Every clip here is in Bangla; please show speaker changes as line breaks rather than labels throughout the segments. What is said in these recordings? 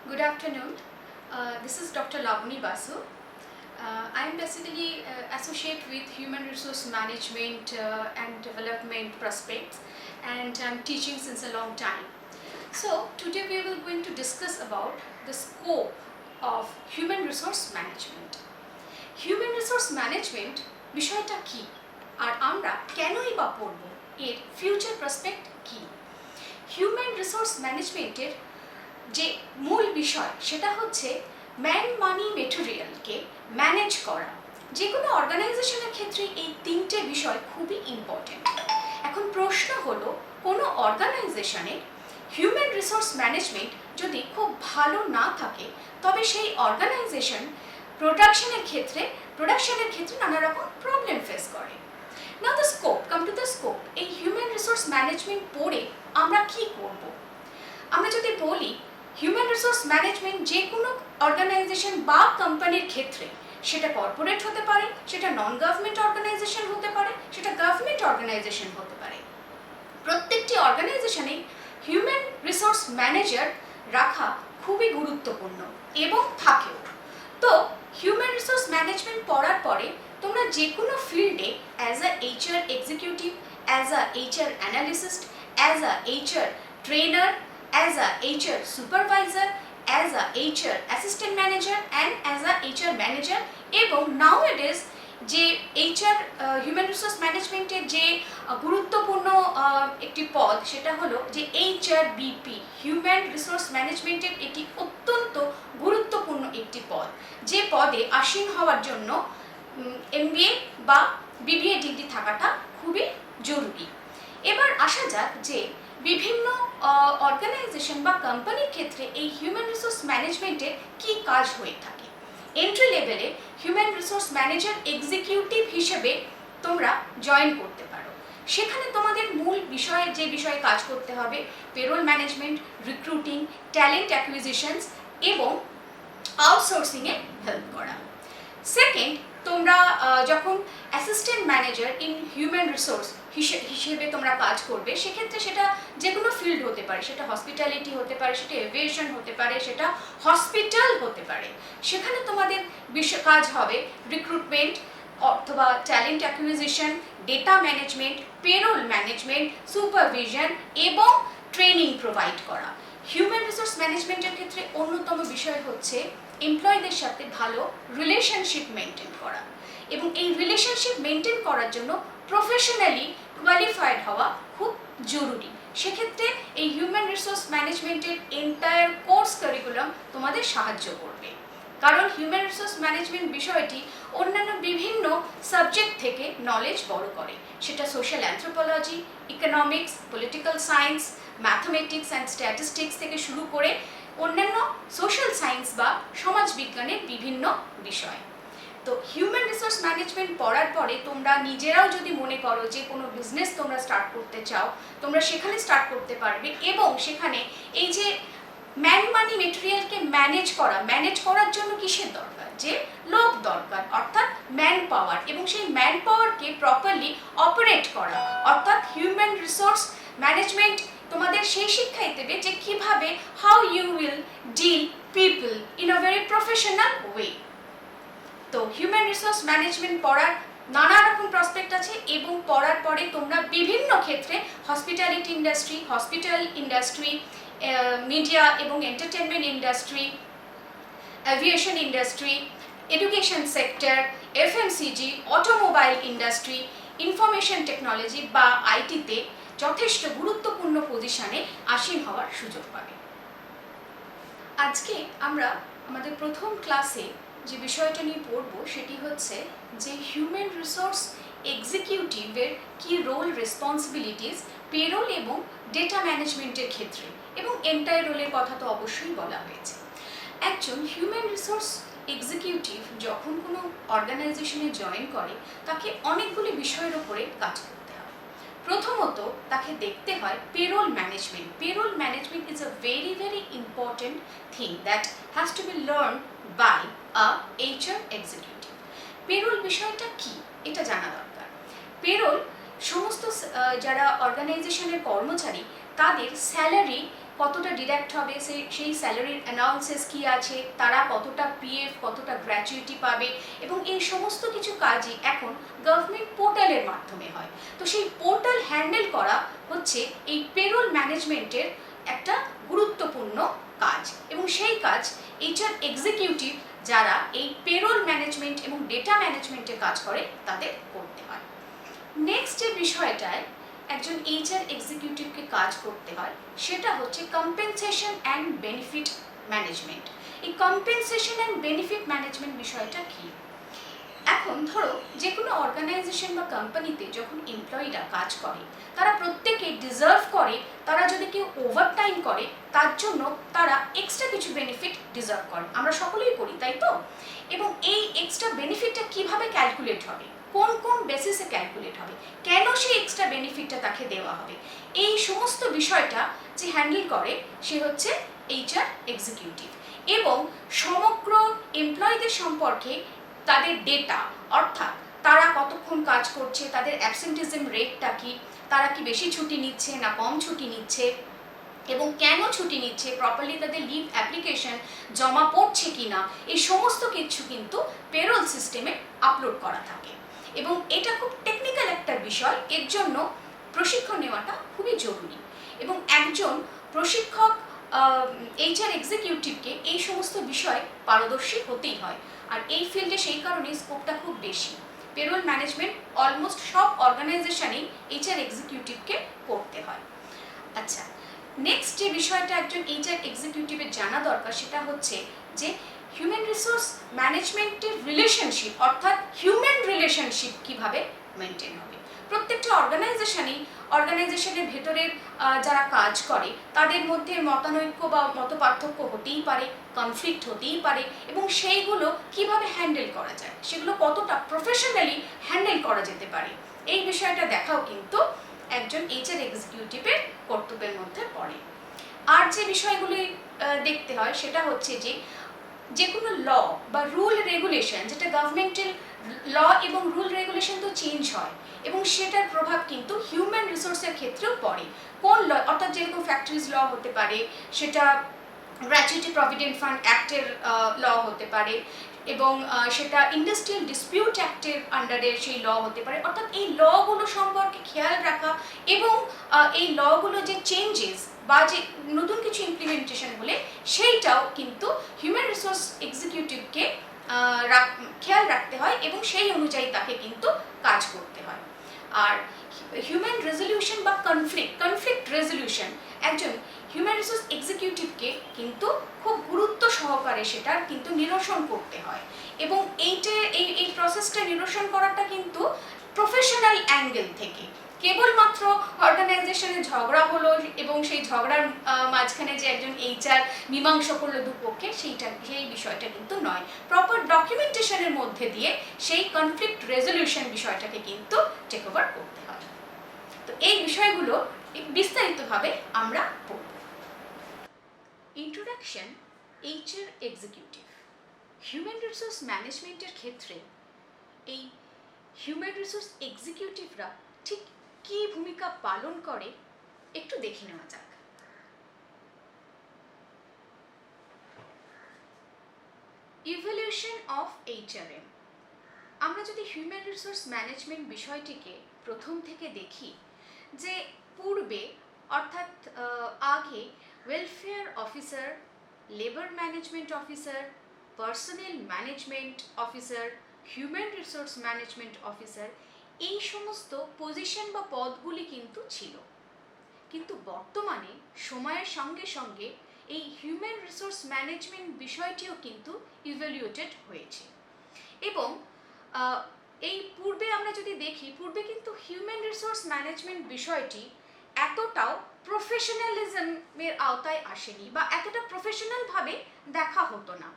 Good afternoon. This is Dr. Lavani Basu. I am basically associate with Human Resource Management and Development Prospects, and I'm teaching since a long time. So today we will going to discuss about the scope of Human Resource Management. Human Resource Management বিষয়টা কি আর আমরা কেনই বা পড়ব, এর ফিউচার প্রসপেক্ট কি? হিউম্যান রিসোর্স ম্যানেজমেন্টের যে মূল বিষয় সেটা হচ্ছে ম্যান মানি মেটেরিয়ালকে ম্যানেজ করা। যে কোনো অর্গানাইজেশনের ক্ষেত্রে এই তিনটে বিষয় খুবই ইম্পর্টেন্ট। এখন প্রশ্ন হলো, কোনো অর্গানাইজেশনে হিউম্যান রিসোর্স ম্যানেজমেন্ট যদি খুব ভালো না থাকে তবে সেই অর্গানাইজেশন প্রোডাকশনের ক্ষেত্রে নানা রকম প্রবলেম ফেস করে। Now the scope, come to the scope. এই হিউম্যান রিসোর্স ম্যানেজমেন্ট পড়ে আমরা কি করব? আমরা যদি বলি হিউম্যান রিসোর্স ম্যানেজমেন্ট যে কোনো অর্গানাইজেশন বা কোম্পানির ক্ষেত্রে, সেটা কর্পোরেট হতে পারে, সেটা নন গভর্নমেন্ট অর্গানাইজেশন হতে পারে, সেটা গভর্নমেন্ট অর্গানাইজেশন হতে পারে, প্রত্যেকটি অর্গানাইজেশনে হিউম্যান রিসোর্স ম্যানেজার রাখা খুবই গুরুত্বপূর্ণ এবং থাকেও। তো হিউম্যান রিসোর্স ম্যানেজমেন্ট পড়ার পরে তোমরা যে কোনো ফিল্ডে as a HR executive, as a HR analyst, as a HR trainer, as a HR supervisor, as a HR assistant manager and as a HR manager, এবং nowadays যে HR হিউম্যান রিসোর্স ম্যানেজমেন্টের যে গুরুত্বপূর্ণ একটি পদ, সেটা হলো যে HRBP, হিউম্যান রিসোর্স ম্যানেজমেন্টের এটি অত্যন্ত গুরুত্বপূর্ণ একটি পদ, যে পদে আসীন হওয়ার জন্য MBA বা BBA ডিগ্রি থাকাটা খুবই জরুরি। এবার আসা যাক যে বিভিন্ন অর্গানাইজেশন বা কোম্পানির ক্ষেত্রে এই হিউম্যান রিসোর্স ম্যানেজমেন্টের কি কাজ হয়ে থাকে। এন্ট্রি লেভেলে হিউম্যান রিসোর্স ম্যানেজার এক্সিকিউটিভ হিসেবে তোমরা জয়েন করতে পারো। সেখানে তোমাদের মূল বিষয়ে যে বিষয়ে কাজ করতে হবে, পেরোল ম্যানেজমেন্ট, রিক্রুটিং, ট্যালেন্ট অ্যাকুইজিশনস এবং আউটসোর্সিংয়ে হেল্প করা। সেকেন্ড, তোমরা যখন assistant manager in human resource হিসেবে তোমরা কাজ করবে, সেক্ষেত্রে সেটা যে কোনো ফিল্ড হতে পারে, সেটা হসপিটালিটি হতে পারে, সেটা এভিয়েশন হতে পারে, সেটা হসপিটাল হতে পারে। সেখানে তোমাদের কাজ হবে রিক্রুটমেন্ট অথবা talent acquisition, data management, payroll management, supervision এবং ট্রেনিং প্রোভাইড করা। হিউম্যান রিসোর্স ম্যানেজমেন্টের ক্ষেত্রে অন্যতম বিষয় হচ্ছে এমপ্লয়ীদের সাথে ভালো রিলেশনশিপ মেনটেন করা, এবং এই রিলেশনশিপ মেনটেন করার জন্য প্রফেশনালি কোয়ালিফাইড হওয়া খুব জরুরি। সেক্ষেত্রে এই হিউম্যান রিসোর্স ম্যানেজমেন্টের এন্টায়ার কোর্স কারিকুলাম তোমাদের সাহায্য করবে, কারণ হিউম্যান রিসোর্স ম্যানেজমেন্ট বিষয়টি অন্যান্য বিভিন্ন সাবজেক্ট থেকে নলেজ বড় করে। সেটা social anthropology, economics, political science, mathematics and statistics থেকে শুরু করে অন্যান্য সোশ্যাল সায়েন্স বা সমাজবিজ্ঞানের বিভিন্ন বিষয়। তো হিউম্যান রিসোর্স ম্যানেজমেন্ট পড়ার পরে তোমরা নিজেরাও যদি মনে করো যে কোনো বিজনেস তোমরা স্টার্ট করতে চাও, তোমরা সেখানে স্টার্ট করতে পারবে, এবং সেখানে এই যে ম্যান মানি মেটেরিয়ালকে ম্যানেজ করার জন্য কিসের দরকার? যে লোক দরকার, অর্থাৎ ম্যান পাওয়ার, এবং সেই ম্যান পাওয়ারকে প্রপারলি অপারেট করা, অর্থাৎ হিউম্যান রিসোর্স ম্যানেজমেন্ট তোমাদের সেই শিক্ষাই দেবে যে কিভাবে how you will deal people in a very professional way. তো হিউম্যান রিসোর্স ম্যানেজমেন্ট পড়ার নানা রকম প্রসপেক্ট আছে, এবং পড়ার পরে তোমরা বিভিন্ন ক্ষেত্রে hospitality industry, hospital industry, media এবং entertainment industry, aviation industry, education sector, FMCG, automobile industry, information technology বা আইটিতে যথেষ্ট গুরুত্বপূর্ণ পজিশনে আসীন হওয়ার সুযোগ পাবে। আজকে আমরা আমাদের প্রথম ক্লাসে যে বিষয়টা নিয়ে পড়ব সেটি হচ্ছে যে হিউম্যান রিসোর্স এক্সিকিউটিভের কি রোল, রেসপন্সিবিলিটিস পেরোল এবং ডেটা ম্যানেজমেন্টের ক্ষেত্রে, এবং এন্টায়ার রোলের কথা তো অবশ্যই বলা হয়েছে। একজন হিউম্যান রিসোর্স এক্সিকিউটিভ যখন কোনো অর্গানাইজেশনে জয়েন করে, তাকে অনেকগুলি বিষয়ের ওপরে কাজ করতে হয়। প্রথমত তাকে দেখতে হয় payroll management. Payroll management is a very very important thing that has to be learn by a HR executive. Payroll বিষয়টা কি এটা জানা দরকার। পেরোল সমস্ত যারা অর্গানাইজেশনের কর্মচারী তাদের স্যালারি কতটা ডিডাক্ট হবে, সেই স্যালারির অ্যানাউন্সেস কী আছে, তারা কতটা পিএফ, কতটা গ্র্যাচুইটি পাবে, এবং এই সমস্ত কিছু কাজই এখন গভর্নমেন্ট পোর্টালের মাধ্যমে হয়। তো সেই পোর্টাল হ্যান্ডেল করা হচ্ছে এই পেরোল ম্যানেজমেন্টের একটা গুরুত্বপূর্ণ কাজ, এবং সেই কাজ এইচআর এক্সিকিউটিভ যারা এই পেরোল ম্যানেজমেন্ট এবং ডেটা ম্যানেজমেন্টের কাজ করে তাদের করতে হয়। নেক্সট যে বিষয়টায় একজন এইচআর এক্সিকিউটিভকে কাজ করতে হয় সেটা হচ্ছে কম্পেনসেশন অ্যান্ড বেনিফিট ম্যানেজমেন্ট। এই কম্পেনসেশন অ্যান্ড বেনিফিট ম্যানেজমেন্ট বিষয়টা কি? এখন ধরো যে কোনো অর্গানাইজেশন বা কোম্পানিতে যখন এমপ্লয়িরা কাজ করে তারা প্রত্যেকে ডিজার্ভ করে, তারা যদি কেউ ওভারটাইম করে তার জন্য তারা এক্সট্রা কিছু বেনিফিট ডিজার্ভ করে, আমরা সকলেই করি, তাই তো? এবং এই এক্সট্রা বেনিফিটটা কিভাবে ক্যালকুলেট হবে, কোন কোন বেসিসে ক্যালকুলেট হবে, কেন সেই এক্সট্রা বেনিফিটটা তাকে দেওয়া হবে, এই সমস্ত বিষয়টা যে হ্যান্ডেল করে সে হচ্ছে এইচআর এক্সিকিউটিভ। এবং সমগ্র এমপ্লয়ীদের সম্পর্কে তাদের ডেটা, অর্থাৎ তারা কতক্ষণ কাজ করছে, তাদের অ্যাবসেন্টিজম রেটটা কি, তারা কি বেশি ছুটি নিচ্ছে না কম ছুটি নিচ্ছে, এবং কেন ছুটি নিচ্ছে, প্রপারলি তাদের লিভ অ্যাপ্লিকেশন জমা পড়ছে কি না, এই সমস্ত কিছু কিন্তু পেরোল সিস্টেমে আপলোড করা থাকে। এবং এটা খুব টেকনিক্যাল একটা বিষয়, এর জন্য প্রশিক্ষণ নেওয়াটা খুবই জরুরি, এবং একজন প্রশিক্ষক এইচআর এক্সিকিউটিভকে এই সমস্ত বিষয়ে পারদর্শী হতেই হয়। আর এই ফিল্ডে সেই কারণে স্কোপটা খুব বেশি। পেরোল ম্যানেজমেন্ট অলমোস্ট সব অর্গানাইজেশনেই এইচআর এক্সিকিউটিভকে করতে হয়। আচ্ছা, নেক্সট যে বিষয়টা একজন এইচআর এক্সিকিউটিভের জানা দরকার সেটা হচ্ছে যে হিউম্যান রিসোর্স ম্যানেজমেন্টের রিলেশনশিপ, অর্থাৎ হিউম্যান রিলেশনশিপ কিভাবে মেনটেন হবে। প্রত্যেকটা অর্গানাইজেশনের ভেতরের যারা কাজ করে তাদের মধ্যে মতানৈক্য বা মতপার্থক্য হতেই পারে, কনফ্লিক্ট হতেই পারে, এবং সেইগুলো কিভাবে হ্যান্ডেল করা যায়, সেগুলো কতটা প্রফেশনালি হ্যান্ডেল করা যেতে পারে, এই বিষয়টা দেখাও কিন্তু একজন এইচআর এক্সিকিউটিভের কর্তব্যের মধ্যে পড়ে। আর যে বিষয়গুলি দেখতে হয় সেটা হচ্ছে যে কোনো ল বা রুল রেগুলেশন, যেটা গভর্নমেন্টের ল এবং রুল রেগুলেশন তো চেঞ্জ হয়, এবং সেটার প্রভাব কিন্তু হিউম্যান রিসোর্সের ক্ষেত্রেও পড়ে। কোন ল, অর্থাৎ যেরকম ফ্যাক্টরিজ ল হতে পারে, সেটা গ্র্যাচুইটি প্রভিডেন্ট ফান্ড অ্যাক্টের ল হতে পারে, এবং সেটা ইন্ডাস্ট্রিয়াল ডিসপিউট অ্যাক্টের আন্ডারে সেই ল হতে পারে। অর্থাৎ এই লগুলো সম্পর্কে খেয়াল রাখা, এবং এই লগুলো যে চেঞ্জেস বা যে নতুন কিছু ইমপ্লিমেন্টেশন হলে সেইটাও কিন্তু হিউম্যান রিসোর্স এক্সিকিউটিভকে খেয়াল রাখতে হয়, এবং সেই অনুযায়ী তাকে কিন্তু কাজ করতে হয়। আর হিউম্যান রেজলিউশন বা কনফ্লিক্ট রেজলিউশন একজন হিউম্যান রিসোর্স এক্সিকিউটিভকে কিন্তু খুব গুরুত্ব সহকারে সেটার কিন্তু নিরসন করতে হয়, এবং এই প্রসেসটা নিরসন করাটা কিন্তু প্রফেশনাল অ্যাঙ্গেল থেকে, কেবলমাত্র অর্গানাইজেশনে ঝগড়া হলো এবং সেই ঝগড়ার মাঝখানে যে একজন এইচআর মীমাংসা করলো দুপক্ষে, সেই বিষয়টা কিন্তু নয়। প্রপার ডকুমেন্টেশনের মধ্যে দিয়ে সেই কনফ্লিক্ট রেজলিউশন বিষয়টাকে কিন্তু টেক ওভার করতে হয়। তো এই বিষয়গুলো বিস্তারিতভাবে আমরা পড়ব। Introduction, HR executive. Human resource ম্যানেজমেন্টের ক্ষেত্রে এই হিউম্যান রিসোর্স এক্সিকিউটিভরা ঠিক কী ভূমিকা পালন করে একটু দেখে নেওয়া যাক। Evaluation of HRM. আমরা যদি হিউম্যান রিসোর্স ম্যানেজমেন্ট বিষয়টিকে প্রথম থেকে দেখি, যে পূর্বে অর্থাৎ আগে welfare officer, labour management officer, personnel management officer, human resource management officer, এই সমস্ত পজিশন বা পদগুলি কিন্তু ছিল। কিন্তু বর্তমানে সময়ের সঙ্গে সঙ্গে এই হিউম্যান রিসোর্স ম্যানেজমেন্ট বিষয়টিও কিন্তু ইভ্যালুয়েটেড হয়েছে, এবং এই পূর্বে আমরা যদি দেখি, পূর্বে কিন্তু হিউম্যান রিসোর্স ম্যানেজমেন্ট বিষয়টি এতটাও প্রফেশনালিজমের আওতায় আসেনি, বা এতটা প্রফেশনালভাবে দেখা হতো না।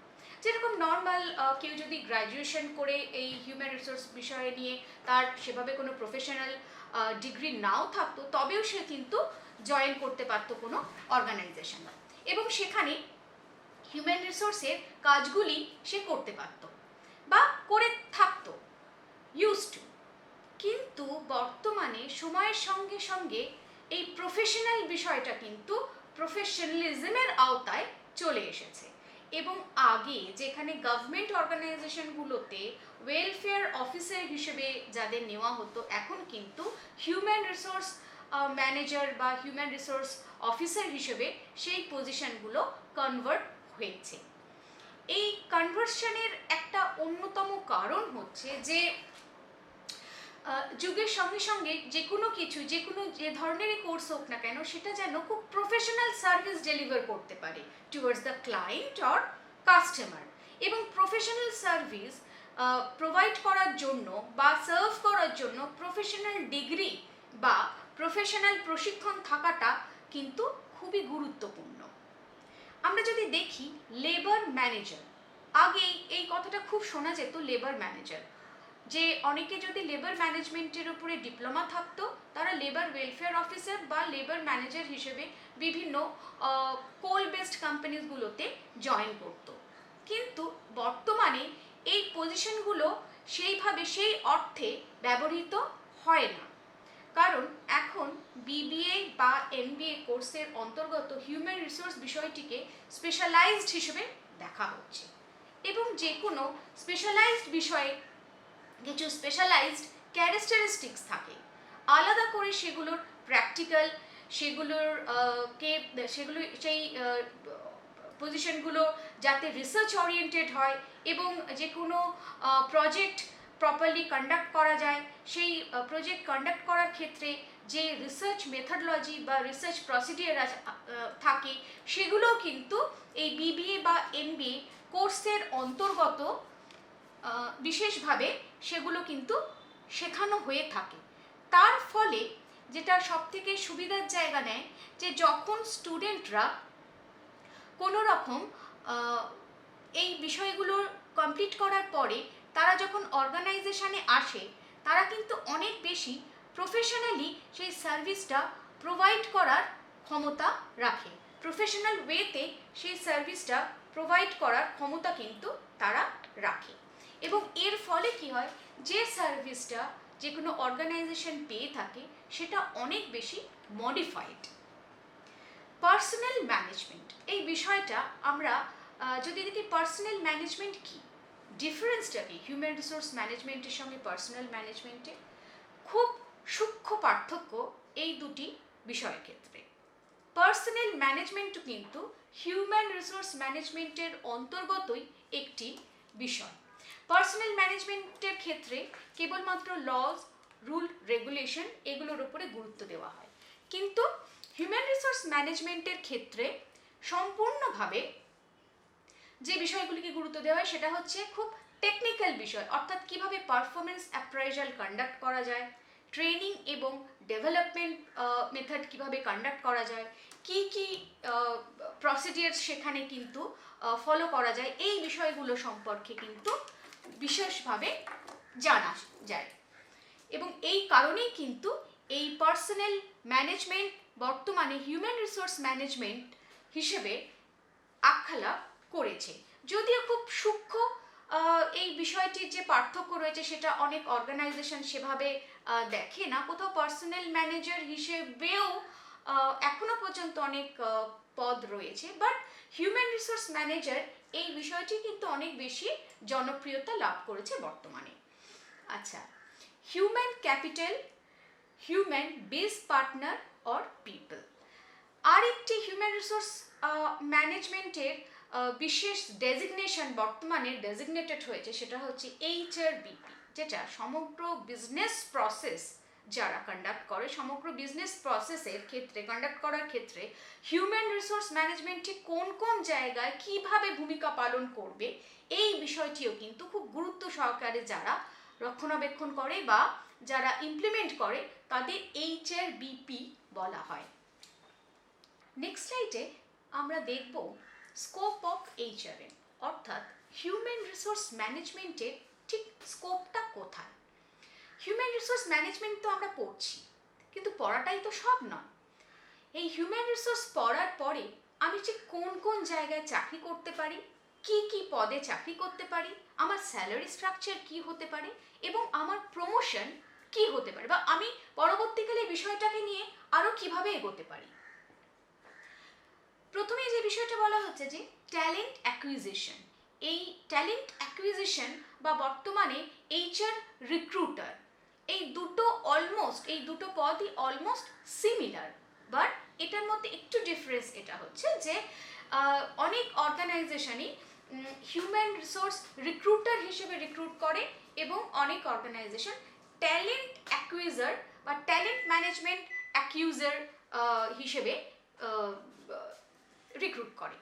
যেরকম নর্মাল কেউ যদি গ্র্যাজুয়েশন করে এই হিউম্যান রিসোর্স বিষয় নিয়ে তার সেভাবে কোনো প্রফেশনাল ডিগ্রি নাও থাকতো, তবেও সে কিন্তু জয়েন করতে পারতো কোনো অর্গানাইজেশন, এবং সেখানে হিউম্যান রিসোর্সের কাজগুলি সে করতে পারতো বা করে থাকতো, ইউজ টু। কিন্তু বর্তমানে সময়ের সঙ্গে সঙ্গে এই প্রফেশনাল বিষয়টা কিন্তু প্রফেশনালিজমের আওতায় চলে এসেছে। এবং আগে যেখানে গভর্নমেন্ট অর্গানাইজেশনগুলোতে ওয়েলফেয়ার অফিসার হিসেবে যাদের নেওয়া হতো, এখন কিন্তু হিউম্যান রিসোর্স ম্যানেজার বা হিউম্যান রিসোর্স অফিসার হিসেবে সেই পজিশনগুলো কনভার্ট হয়েছে। এই কনভার্সনের একটা অন্যতম কারণ হচ্ছে যে যুগের সঙ্গে সঙ্গে যে কোনো কিছু, যে ধরনেরই কোর্স হোক না কেন, সেটা যেন খুব প্রফেশনাল সার্ভিস ডেলিভার করতে পারে towards the client or customer. এবং প্রফেশনাল সার্ভিস প্রোভাইড করার জন্য বা সার্ভ করার জন্য প্রফেশনাল ডিগ্রি বা প্রফেশনাল প্রশিক্ষণ থাকাটা কিন্তু খুবই গুরুত্বপূর্ণ। আমরা যদি দেখি লেবার ম্যানেজার, আগে এই কথাটা খুব শোনা যেত, লেবার ম্যানেজার, যে অনেকে যদি লেবার ম্যানেজমেন্টের উপরে ডিপ্লোমা থাকতো তারা লেবার ওয়েলফেয়ার অফিসার বা লেবার ম্যানেজার হিসেবে বিভিন্ন কোল বেসড কোম্পানিগুলোতে জয়েন করতো। কিন্তু বর্তমানে এই পজিশনগুলো সেইভাবে সেই অর্থে ব্যবহৃত হয় না, কারণ এখন বিবিএ বা এমবিএ কোর্সের অন্তর্গত হিউম্যান রিসোর্স বিষয়টিকে স্পেশালাইজড হিসেবে দেখা হচ্ছে। এবং যে কোনো স্পেশালাইজড বিষয়ে কিছু স্পেশালাইজড ক্যারেক্টারিস্টিক্স থাকে, আলাদা করে সেগুলোর প্র্যাকটিক্যাল, সেগুলো সেই পজিশনগুলো যাতে রিসার্চ ওরিয়েন্টেড হয় এবং যে কোনো প্রজেক্ট প্রপারলি কন্ডাক্ট করা যায়, সেই প্রজেক্ট কন্ডাক্ট করার ক্ষেত্রে যে রিসার্চ মেথডোলজি বা রিসার্চ প্রসিডিওর থাকে, সেগুলোও কিন্তু এই বিবিএ বা এমবিএ কোর্সের অন্তর্গত বিশেষভাবে সেগুলো কিন্তু শেখানো হয়ে থাকে। তার ফলে যেটা সবথেকে সুবিধার জায়গা নেয়, যে যখন স্টুডেন্টরা কোনো রকম এই বিষয়গুলো কমপ্লিট করার পরে তারা যখন অর্গানাইজেশনে আসে, তারা কিন্তু অনেক বেশি প্রফেশনালি সেই সার্ভিসটা প্রোভাইড করার ক্ষমতা রাখে, প্রফেশনাল ওয়েতে সেই সার্ভিসটা প্রোভাইড করার ক্ষমতা কিন্তু তারা রাখে। এবং এর ফলে কি হয়, যে সার্ভিসটা যে কোনো অর্গানাইজেশন পেয়ে থাকে সেটা অনেক বেশি মডিফাইড। পার্সোনাল ম্যানেজমেন্ট, এই বিষয়টা আমরা যদি দেখি পার্সোনাল ম্যানেজমেন্ট কি, ডিফারেন্সটা কি হিউম্যান রিসোর্স ম্যানেজমেন্টের সঙ্গে পার্সোনাল ম্যানেজমেন্টে, খুব সূক্ষ্ম পার্থক্য এই দুটি বিষয়ের ক্ষেত্রে। পার্সোনাল ম্যানেজমেন্ট কিন্তু হিউম্যান রিসোর্স ম্যানেজমেন্টের অন্তর্গতই একটি বিষয়। পার্সোনাল ম্যানেজমেন্টের ক্ষেত্রে কেবলমাত্র লজ, রুল, রেগুলেশন এগুলোর উপরে গুরুত্ব দেওয়া হয়, কিন্তু হিউম্যান রিসোর্স ম্যানেজমেন্টের ক্ষেত্রে সম্পূর্ণভাবে যে বিষয়গুলিকে গুরুত্ব দেওয়া হয় সেটা হচ্ছে খুব টেকনিক্যাল বিষয়, অর্থাৎ কিভাবে পারফরমেন্স অ্যাপ্রাইজাল কন্ডাক্ট করা যায়, ট্রেনিং এবং ডেভেলপমেন্ট মেথড কিভাবে কন্ডাক্ট করা যায়, কি কি প্রসিডিওর সেখানে কিন্তু ফলো করা যায়, এই বিষয়গুলো সম্পর্কে কিন্তু বিশেষভাবে জানা যায়। এবং এই কারণেই কিন্তু এই পার্সোনাল ম্যানেজমেন্ট বর্তমানে হিউম্যান রিসোর্স ম্যানেজমেন্ট হিসেবে আখ্যা লাভ করেছে। যদিও খুব সূক্ষ্ম এই বিষয়টির যে পার্থক্য রয়েছে সেটা অনেক অর্গানাইজেশন সেভাবে দেখে না, কোথাও পার্সোনাল ম্যানেজার হিসেবেও এখনো পর্যন্ত অনেক পদ রয়েছে, বাট হিউম্যান রিসোর্স ম্যানেজার এই বিষয়টি কিন্তু অনেক বেশি জনপ্রিয়তা লাভ করেছে বর্তমানে। আচ্ছা, human capital, human base partner or people, আর একটি হিউম্যান রিসোর্স ম্যানেজমেন্টের বিশেষ ডেজিগনেশন বর্তমানে ডেজিগনেটেড হয়েছে, সেটা হচ্ছে HRBP, যেটা সমগ্র বিজনেস প্রসেস যারা কন্ডাক্ট করে, সমগ্র বিজনেস প্রসেসের ক্ষেত্রে কন্ডাক্ট করার ক্ষেত্রে হিউম্যান রিসোর্স ম্যানেজমেন্টটি কোন কোন জায়গায় কিভাবে ভূমিকা পালন করবে, এই বিষয়টিও কিন্তু খুব গুরুত্ব সহকারে যারা রক্ষণাবেক্ষণ করে বা যারা ইমপ্লিমেন্ট করে তাদের HRBP বলা হয়। নেক্সট স্লাইডে আমরা দেখব স্কোপ অফ HRM, অর্থাৎ হিউম্যান রিসোর্স ম্যানেজমেন্টের ঠিক স্কোপটা কোথায়। হিউম্যান রিসোর্স ম্যানেজমেন্ট তো আমরা পড়ছি, কিন্তু পড়াটাই তো সব নয়। এই হিউম্যান রিসোর্স পড়ার পরে আমি ঠিক কোন কোন জায়গায় চাকরি করতে পারি, কি কি পদে চাকরি করতে পারি, আমার স্যালারি স্ট্রাকচার কি হতে পারে এবং আমার প্রমোশন কি হতে পারে, বা আমি পরবর্তীকালে বিষয়টাকে নিয়ে আরও কিভাবে এগোতে পারি। বিষয়টা বলা হচ্ছে যে ট্যালেন্ট অ্যাকুইজিশন। এই ট্যালেন্ট অ্যাকুইজিশন বা বর্তমানে এইচআর রিক্রুটার, এই দুটো পদই অলমোস্ট সিমিলার, বাট এটার মধ্যে একটু ডিফারেন্স এটা হচ্ছে যে অনেক অর্গানাইজেশনই হিউম্যান রিসোর্স রিক্রুটার হিসেবে রিক্রুট করে এবং অনেক অর্গানাইজেশন ট্যালেন্ট অ্যাকুইজার বা ট্যালেন্ট ম্যানেজমেন্ট অ্যাকিউজার হিসেবে রিক্রুট করে।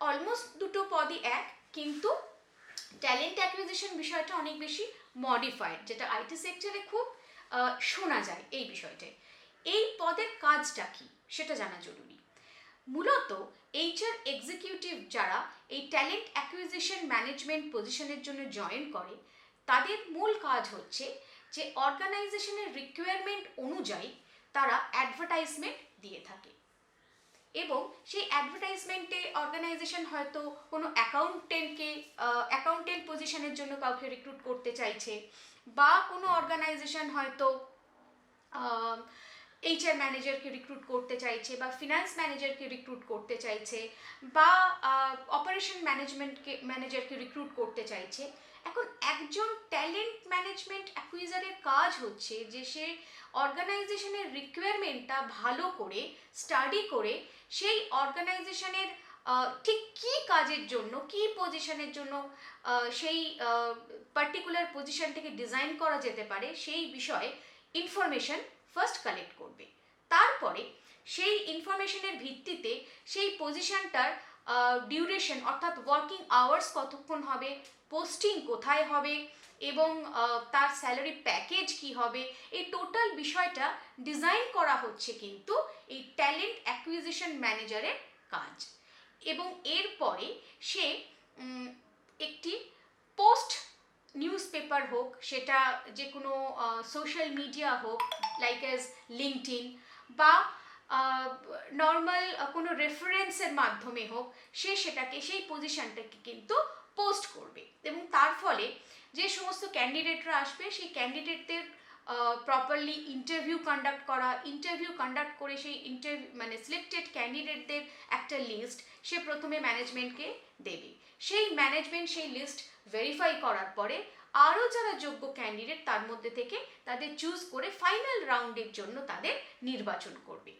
অলমোস্ট দুটো পদই এক, কিন্তু ট্যালেন্ট অ্যাকুইজিশন বিষয়টা অনেক বেশি মডিফাইড, যেটা আইটি সেক্টরে খুব শোনা যায় এই বিষয়টায়। এই পদের কাজটা কি সেটা জানা জরুরি। মূলত এইচআর এক্সিকিউটিভ যারা এই ট্যালেন্ট অ্যাকুইজিশন ম্যানেজমেন্ট পজিশনের জন্য জয়েন করে, তাদের মূল কাজ হচ্ছে যে অর্গানাইজেশনের রিকোয়ারমেন্ট অনুযায়ী তারা অ্যাডভার্টাইজমেন্ট দিয়ে থাকে এবং সেই অ্যাডভার্টাইজমেন্টে অর্গানাইজেশন হয়তো কোনো অ্যাকাউন্টেন্ট পজিশনের জন্য কাউকে রিক্রুট করতে চাইছে, বা কোনো অর্গানাইজেশন হয়তো এইচআর ম্যানেজারকে রিক্রুট করতে চাইছে, বা ফিনান্স ম্যানেজারকে রিক্রুট করতে চাইছে, বা অপারেশন ম্যানেজারকে রিক্রুট করতে চাইছে। এখন একজন ট্যালেন্ট ম্যানেজমেন্ট অ্যাকুইজারের কাজ হচ্ছে যে সে অর্গানাইজেশনের রিকোয়ারমেন্টটা ভালো করে স্টাডি করে সেই অর্গানাইজেশনের ঠিক কী কাজের জন্য, কী পজিশনের জন্য সেই পার্টিকুলার পজিশনটাকে ডিজাইন করা যেতে পারে সেই বিষয়ে ইনফরমেশন ফার্স্ট কালেক্ট করবে। তারপরে সেই ইনফরমেশনের ভিত্তিতে সেই পজিশনটার ডিউরেশন অর্থাৎ ওয়ার্কিং আওয়ার্স কতক্ষণ হবে, পোস্টিং কোথায় হবে এবং তার স্যালারি প্যাকেজ কি হবে, এই টোটাল বিষয়টা ডিজাইন করা হচ্ছে কিন্তু এই ট্যালেন্ট অ্যাকুইজিশন ম্যানেজারের কাজ। এবং এরপরে সে একটি পোস্ট নিউজ পেপার হোক, সেটা যে কোনো সোশ্যাল মিডিয়া হোক লাইক অ্যাজ লিঙ্কডইন, বা নর্মাল কোনো রেফারেন্সের মাধ্যমে হোক, সে সেটাকে সেই পজিশনটাকে কিন্তু পোস্ট করবে। এবং তার ফলে যে সমস্ত ক্যান্ডিডেটরা আসবে সেই ক্যান্ডিডেটদের প্রপারলি ইন্টারভিউ কন্ডাক্ট করে সেই সিলেক্টেড ক্যান্ডিডেটদের একটা লিস্ট সে প্রথমে ম্যানেজমেন্টকে দেবে। সেই ম্যানেজমেন্ট সেই লিস্ট ভেরিফাই করার পরে আরও যারা যোগ্য ক্যান্ডিডেট তার মধ্যে থেকে তাদের চুজ করে ফাইনাল রাউন্ডের জন্য তাদের নির্বাচন করবে।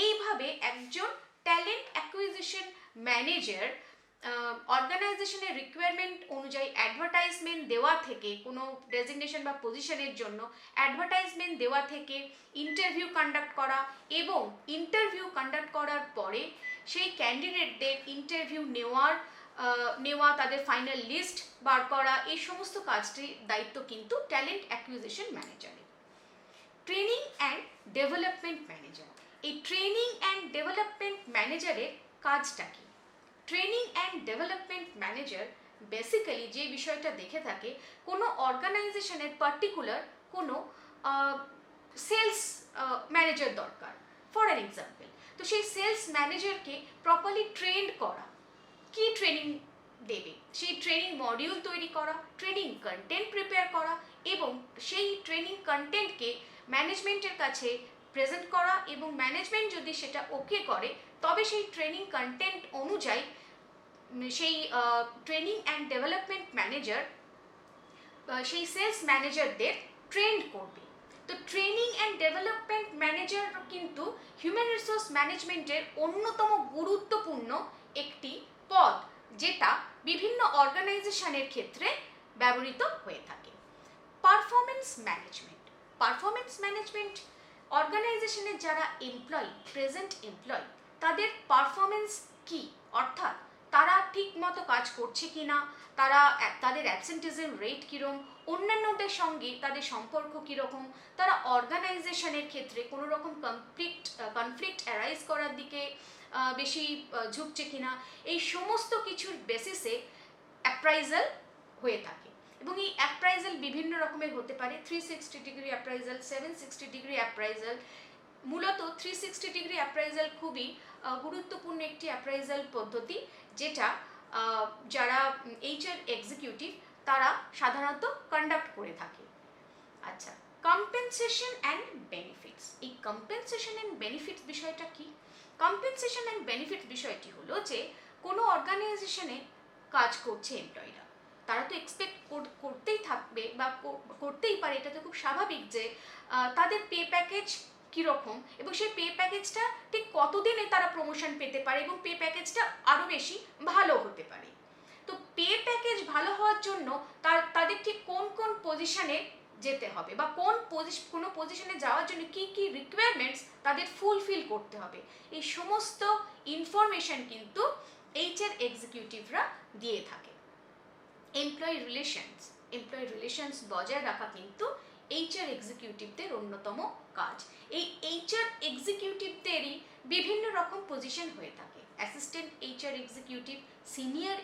এইভাবে একজন ট্যালেন্ট অ্যাকুইজিশন ম্যানেজার অর্গানাইজেশনের রিকোয়ারমেন্ট অনুযায়ী অ্যাডভার্টাইজমেন্ট দেওয়া থেকে, কোনো ডেজিগনেশন বা পজিশনের জন্য অ্যাডভার্টাইজমেন্ট দেওয়া থেকে ইন্টারভিউ কন্ডাক্ট করা, এবং ইন্টারভিউ কন্ডাক্ট করার পরে সেই ক্যান্ডিডেটদের ইন্টারভিউ নেওয়া, তাদের ফাইনাল লিস্ট বার করা, এই সমস্ত কাজটির দায়িত্ব কিন্তু ট্যালেন্ট অ্যাকুইজিশন ম্যানেজারের। ট্রেনিং অ্যান্ড ডেভেলপমেন্ট ম্যানেজার, এই ট্রেনিং অ্যান্ড ডেভেলপমেন্ট ম্যানেজারের কাজটা কি? Training and development manager basically যে বিষয়টা দেখে থাকে, কোনো অর্গানাইজেশনের পার্টিকুলার কোনো সেলস ম্যানেজার দরকার ফর অ্যান এক্সাম্পল, তো সেই সেলস ম্যানেজারকে প্রপারলি ট্রেন্ড করা, কি ট্রেনিং দেবে সেই ট্রেনিং মডিউল তৈরি করা, ট্রেনিং কন্টেন্ট প্রিপেয়ার করা, এবং সেই ট্রেনিং কন্টেন্টকে ম্যানেজমেন্টের কাছে প্রেজেন্ট করা, এবং ম্যানেজমেন্ট যদি সেটা ওকে করে তবে সেই ট্রেনিং কন্টেন্ট অনুযায়ী সেই ট্রেনিং অ্যান্ড ডেভেলপমেন্ট ম্যানেজার সেই সেলস ম্যানেজারদের ট্রেন্ড করবে। তো ট্রেনিং অ্যান্ড ডেভেলপমেন্ট ম্যানেজার কিন্তু হিউম্যান রিসোর্স ম্যানেজমেন্টের অন্যতম গুরুত্বপূর্ণ একটি পদ, যেটা বিভিন্ন অর্গানাইজেশনের ক্ষেত্রে ব্যবহৃত হয়ে থাকে। পারফরমেন্স ম্যানেজমেন্ট অর্গানাইজেশনের যারা প্রেজেন্ট এমপ্লয়ি তাদের পারফরমেন্স কি, অর্থাৎ তারা ঠিক মতো কাজ করছে কিনা, তাদের অ্যাবসেন্টিজম রেট কীরকম, অন্যান্যদের সঙ্গে তাদের সম্পর্ক কীরকম, তারা অর্গানাইজেশনের ক্ষেত্রে কোনো রকম কনফ্লিক্ট অ্যারাইজ করার দিকে বেশি ঝুঁকছে কিনা, এই সমস্ত কিছুর বেসিসে অ্যাপ্রাইজাল হয়ে থাকে। এবং এই অ্যাপ্রাইজাল বিভিন্ন রকমের হতে পারে, 360 ডিগ্রি অ্যাপ্রাইজাল, 760 ডিগ্রি অ্যাপ্রাইজাল। মূলত 360 ডিগ্রি অ্যাপ্রাইজাল খুবই গুরুত্বপূর্ণ একটি অ্যাপ্রাইজাল পদ্ধতি, যেটা যারা এইচআর এক্সিকিউটিভ তারা সাধারণত কন্ডাক্ট করে থাকে। আচ্ছা, কম্পেনসেশন অ্যান্ড বেনিফিটস, এই কম্পেনসেশন অ্যান্ড বেনিফিটস বিষয়টা কি? কম্পেনসেশন অ্যান্ড বেনিফিট বিষয়টি হলো যে কোনো অর্গানাইজেশনে কাজ করছে এমপ্লয়িরা, তারা তো এক্সপেক্ট করতেই থাকবে বা করতেই পারে, এটা তো খুব স্বাভাবিক যে তাদের পে প্যাকেজ কীরকম এবং সেই পে প্যাকেজটা ঠিক কতদিনে তারা প্রমোশন পেতে পারে এবং পে প্যাকেজটা আরও বেশি ভালো হতে পারে। তো পে প্যাকেজ ভালো হওয়ার জন্য তাদের ঠিক কোন কোন পজিশনে যেতে হবে বা কোনো পজিশনে যাওয়ার জন্য কি কি রিকোয়ারমেন্টস তাদের ফুলফিল করতে হবে, এই সমস্ত ইনফরমেশন কিন্তু এইচআর এক্সিকিউটিভরা দিয়ে থাকে। এমপ্লয়ি রিলেশনস বজায় রাখা কিন্তু এইচআর এক্সিকিউটিভদের অন্যতম কাজ। এই এইচআর এক্সিকিউটিভদেরই বিভিন্ন রকম পজিশন হয়ে থাকে, assistant HR executive, senior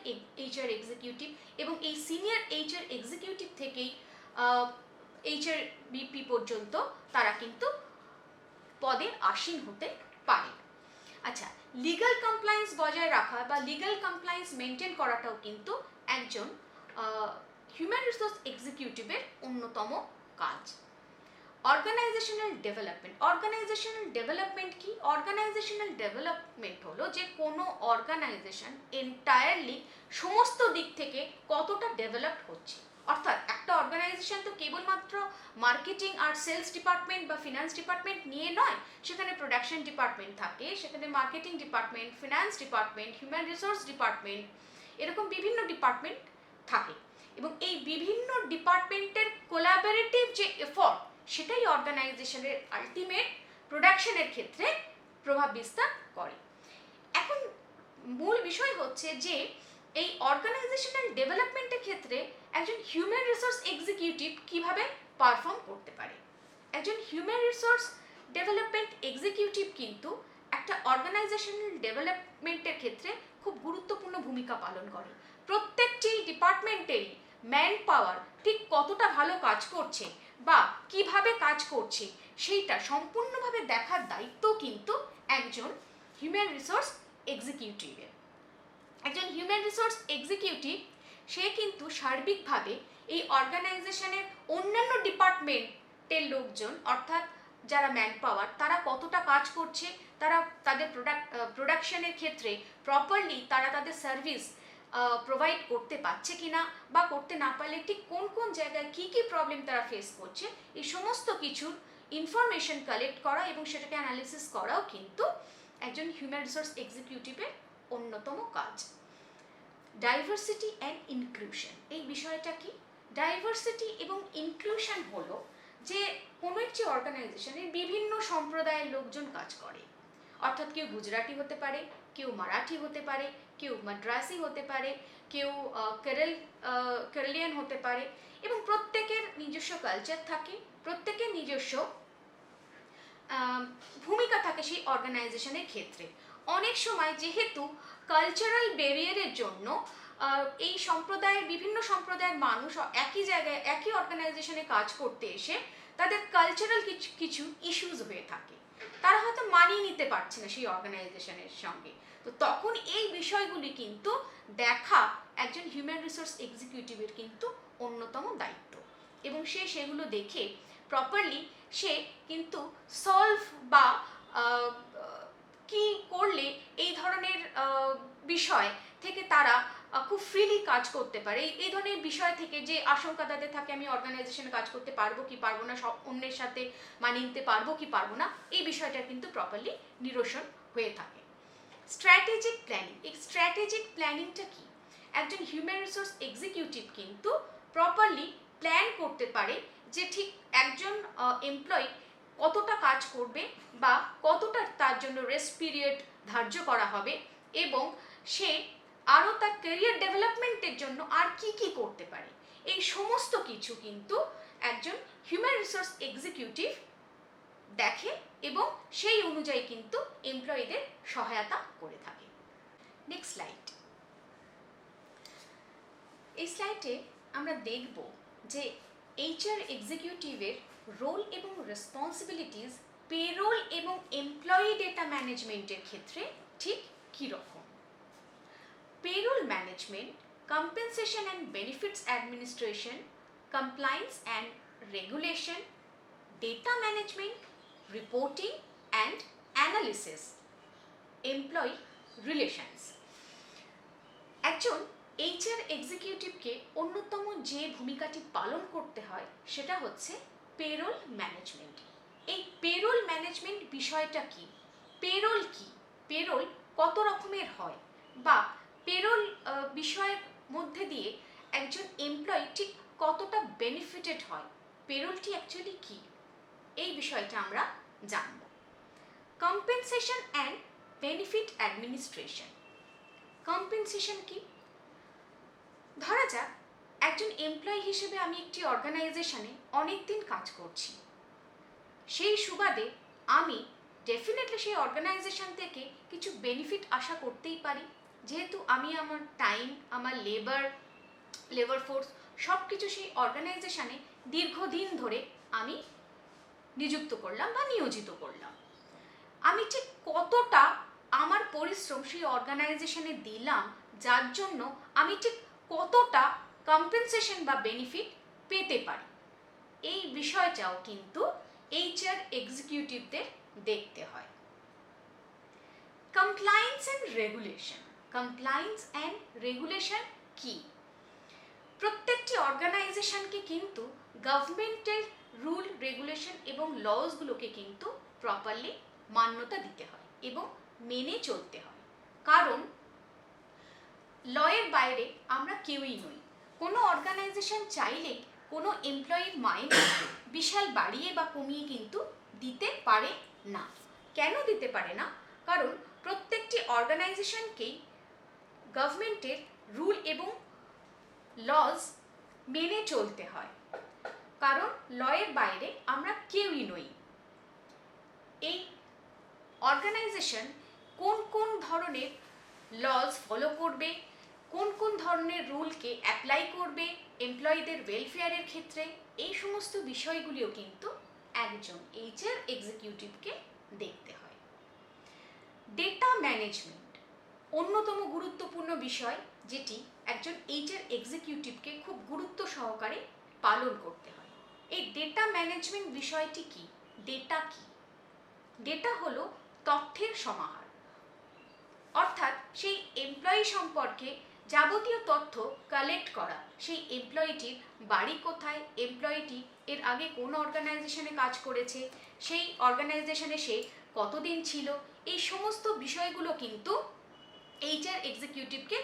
HR executive, এবং এই সিনিয়র এইচআর এক্সিকিউটিভ থেকেই এইচআর বিপি পর্যন্ত তারা কিন্তু পদে আসীন হতে পারে। আচ্ছা, লিগ্যাল কমপ্লায়েন্স বজায় রাখা বা লিগ্যাল কমপ্লায়েন্স মেনটেন করাটাও কিন্তু একজন হিউম্যান রিসোর্স এক্সিকিউটিভের অন্যতম কাজ। অর্গানাইজেশনাল ডেভেলপমেন্ট কি? অর্গানাইজেশনাল ডেভেলপমেন্ট হলো যে কোনো অর্গানাইজেশন এন্টায়ারলি সমস্ত দিক থেকে কতটা ডেভেলপড হচ্ছে। অর্থাৎ একটা অর্গানাইজেশন তো কেবলমাত্র মার্কেটিং আর সেলস ডিপার্টমেন্ট বা ফিনান্স ডিপার্টমেন্ট নিয়ে নয়, সেখানে প্রোডাকশন ডিপার্টমেন্ট থাকে, সেখানে marketing department, finance department, human resource department, এরকম বিভিন্ন ডিপার্টমেন্ট থাকে এবং এই বিভিন্ন ডিপার্টমেন্টের কোলাবোরেটিভ যে এফর্ট সেটাই অর্গানাইজেশনের আলটিমেট প্রোডাকশনের ক্ষেত্রে প্রভাব বিস্তার করে। এখন মূল বিষয় হচ্ছে যে এই অর্গানাইজেশনাল ডেভেলপমেন্টের ক্ষেত্রে একজন হিউম্যান রিসোর্স এক্সিকিউটিভ কিভাবে পারফর্ম করতে পারে। একজন হিউম্যান রিসোর্স ডেভেলপমেন্ট এক্সিকিউটিভ কিন্তু একটা অর্গানাইজেশনাল ডেভেলপমেন্টের ক্ষেত্রে খুব গুরুত্বপূর্ণ ভূমিকা পালন করে। প্রত্যেকটি ডিপার্টমেন্টেরই ম্যান পাওয়ার ঠিক কতটা ভালো কাজ করছে বা কিভাবে কাজ করছে সেইটা সম্পূর্ণভাবে দেখার দায়িত্ব কিন্তু একজন হিউম্যান রিসোর্স এক্সিকিউটিভের। একজন হিউম্যান রিসোর্স এক্সিকিউটিভ সে কিন্তু সার্বিকভাবে এই অর্গানাইজেশনের অন্যান্য ডিপার্টমেন্টের লোকজন, অর্থাৎ যারা ম্যান পাওয়ার, তারা কতটা কাজ করছে, তারা তাদের প্রোডাকশনের ক্ষেত্রে প্রপারলি তারা তাদের সার্ভিস প্রোভাইড করতে পারছে কিনা বা করতে না পারলে ঠিক কোন কোন জায়গায় কি কি প্রবলেম তারা ফেস করছে, এই সমস্ত কিছুর ইনফরমেশন কালেক্ট করা এবং সেটাকে অ্যানালিসিস করাও কিন্তু একজন হিউম্যান রিসোর্স এক্সিকিউটিভের অন্যতম কাজ। ডাইভার্সিটি অ্যান্ড ইনক্লুশন, এই বিষয়টা কি? ডাইভার্সিটি এবং ইনক্লুশন হলো যে কোনো একটি অর্গানাইজেশনে বিভিন্ন সম্প্রদায়ের লোকজন কাজ করে, অর্থাৎ কেউ গুজরাটি হতে পারে, কেউ মারাঠি হতে পারে, কেউ মাদ্রাসি হতে পারে, কেউ কেরালিয়ান হতে পারে, এবং প্রত্যেকের নিজস্ব কালচার থাকে, প্রত্যেকের নিজস্ব ভূমিকা থাকে সেই অর্গানাইজেশনের ক্ষেত্রে। অনেক সময় যেহেতু কালচারাল ব্যারিয়ারের জন্য এই বিভিন্ন সম্প্রদায়ের মানুষ একই জায়গায় একই অর্গানাইজেশনে কাজ করতে এসে তাদের কালচারাল কিছু ইস্যুস হয়ে থাকে, তারা হয়তো মানিয়ে নিতে পারছে না সেই অর্গানাইজেশনের সঙ্গে। তো তখন এই বিষয়গুলি কিন্তু দেখা একজন হিউম্যান রিসোর্স এক্সিকিউটিভের কিন্তু অন্যতম দায়িত্ব, এবং সে সেগুলো দেখে প্রপারলি সে কিন্তু সলভ বা কি করলে এই ধরনের বিষয় থেকে তারা খুব ফ্রিলি কাজ করতে পারে, এই ধরনের বিষয় থেকে যে আশঙ্কা তাদের থাকে আমি অর্গানাইজেশনে কাজ করতে পারবো কি পারবো না, সব অন্যের সাথে মানিয়ে নিতে পারবো কি পারবো না, এই বিষয়টা কিন্তু প্রপারলি নিরসন হয়ে থাকে। স্ট্র্যাটেজিক প্ল্যানিং, এই স্ট্র্যাটেজিক প্ল্যানিংটা কি? একজন হিউম্যান রিসোর্স এক্সিকিউটিভ কিন্তু প্রপারলি প্ল্যান করতে পারে যে ঠিক একজন এমপ্লয়ি কতটা কাজ করবে বা কতটা তার জন্য রেস্ট পিরিয়ড ধার্য করা হবে, এবং সে আরও তার ক্যারিয়ার ডেভেলপমেন্টের জন্য আর কি কি করতে পারে, এই সমস্ত কিছু কিন্তু একজন হিউম্যান রিসোর্স এক্সিকিউটিভ দেখে এবং সেই অনুযায়ী কিন্তু এমপ্লয়ীদের সহায়তা করে থাকে। Next slide. এই স্লাইডে আমরা দেখব যে এইচআর এক্সিকিউটিভের রোল এবং রেসপন্সিবিলিটিস পেরোল এবং এমপ্লয়ি ডেটা ম্যানেজমেন্টের ক্ষেত্রে ঠিক কী রকম। Payroll management, compensation and benefits administration, compliance and regulation, data management, reporting and analysis, employee relations. একজন এইচআর এক্সিকিউটিভকে অন্যতম যে ভূমিকাটি পালন করতে হয় সেটা হচ্ছে পেরোল ম্যানেজমেন্ট। এই পেরোল ম্যানেজমেন্ট বিষয়টা কি, পেরোল কি, পেরোল কত রকমের হয়, বা পেরোল বিষয়ের মধ্যে দিয়ে একজন এমপ্লয়ি ঠিক কতটা বেনিফিটেড হয়, পেরোলটি অ্যাকচুয়ালি কি, এই বিষয়টা আমরা জানব। Compensation and benefit administration. Compensation কি? ধরা যাক একজন এমপ্লয়ি হিসেবে আমি একটি অর্গানাইজেশনে অনেক দিন কাজ করছি, সেই সুবাদে আমি ডেফিনেটলি সেই অর্গানাইজেশন থেকে কিছু বেনিফিট আশা করতেই পারি, যেহেতু আমি আমার টাইম, আমার লেবার ফোর্স সব কিছু সেই অর্গানাইজেশনে দীর্ঘদিন ধরে আমি নিযুক্ত করলাম বা নিয়োজিত করলাম। আমি ঠিক কতটা আমার পরিশ্রম সেই অর্গানাইজেশনে দিলাম, যার জন্য আমি ঠিক কতটা কম্পেনসেশন বা বেনিফিট পেতে পারি, এই বিষয়টাও কিন্তু এইচআর এক্সিকিউটিভদের দেখতে হয়। Compliance and regulation. Compliance and regulation কি? প্রত্যেকটি অর্গানাইজেশনকে কিন্তু গভর্নমেন্টের রুল, রেগুলেশন এবং লসগুলোকে কিন্তু প্রপারলি মান্যতা দিতে হয় এবং মেনে চলতে হয়, কারণ লয়ের বাইরে আমরা কেউই নই। কোনো অর্গানাইজেশন চাইলেই কোনো এমপ্লয়ির মাইনে বিশাল বাড়িয়ে বা কমিয়ে কিন্তু দিতে পারে না। কেন দিতে পারে না? কারণ প্রত্যেকটি অর্গানাইজেশনকেই গভর্নমেন্টের রুল এবং লজ মেনে চলতে হয়, কারণ লয়ের বাইরে আমরা কেউই নই। এই অর্গানাইজেশন কোন কোন ধরনের লজ ফলো করবে, কোন কোন ধরনের রুলকে অ্যাপ্লাই করবে এমপ্লয়ীদের ওয়েলফেয়ারের ক্ষেত্রে, এই সমস্ত বিষয়গুলিও কিন্তু একজন এইচআর এক্সিকিউটিভকে দেখতে হয়। ডেটা ম্যানেজমেন্ট অন্যতম গুরুত্বপূর্ণ বিষয়, যেটি একজন এইচআর এক্সিকিউটিভকে খুব গুরুত্ব সহকারে পালন করতে হয়। এই ডেটা ম্যানেজমেন্ট বিষয়টি কি? ডেটা কি? ডেটা হলো তথ্যের সমাহার, অর্থাৎ সেই এমপ্লয়ি সম্পর্কে যাবতীয় তথ্য কালেক্ট করা, সেই এমপ্লয়িটির বাড়ি কোথায়, এমপ্লয়িটি এর আগে কোন অর্গানাইজেশনে কাজ করেছে, সেই অর্গানাইজেশনে সে কতদিন ছিল, এই সমস্ত বিষয়গুলো কিন্তু এইচআর এক্সিকিউটিভকে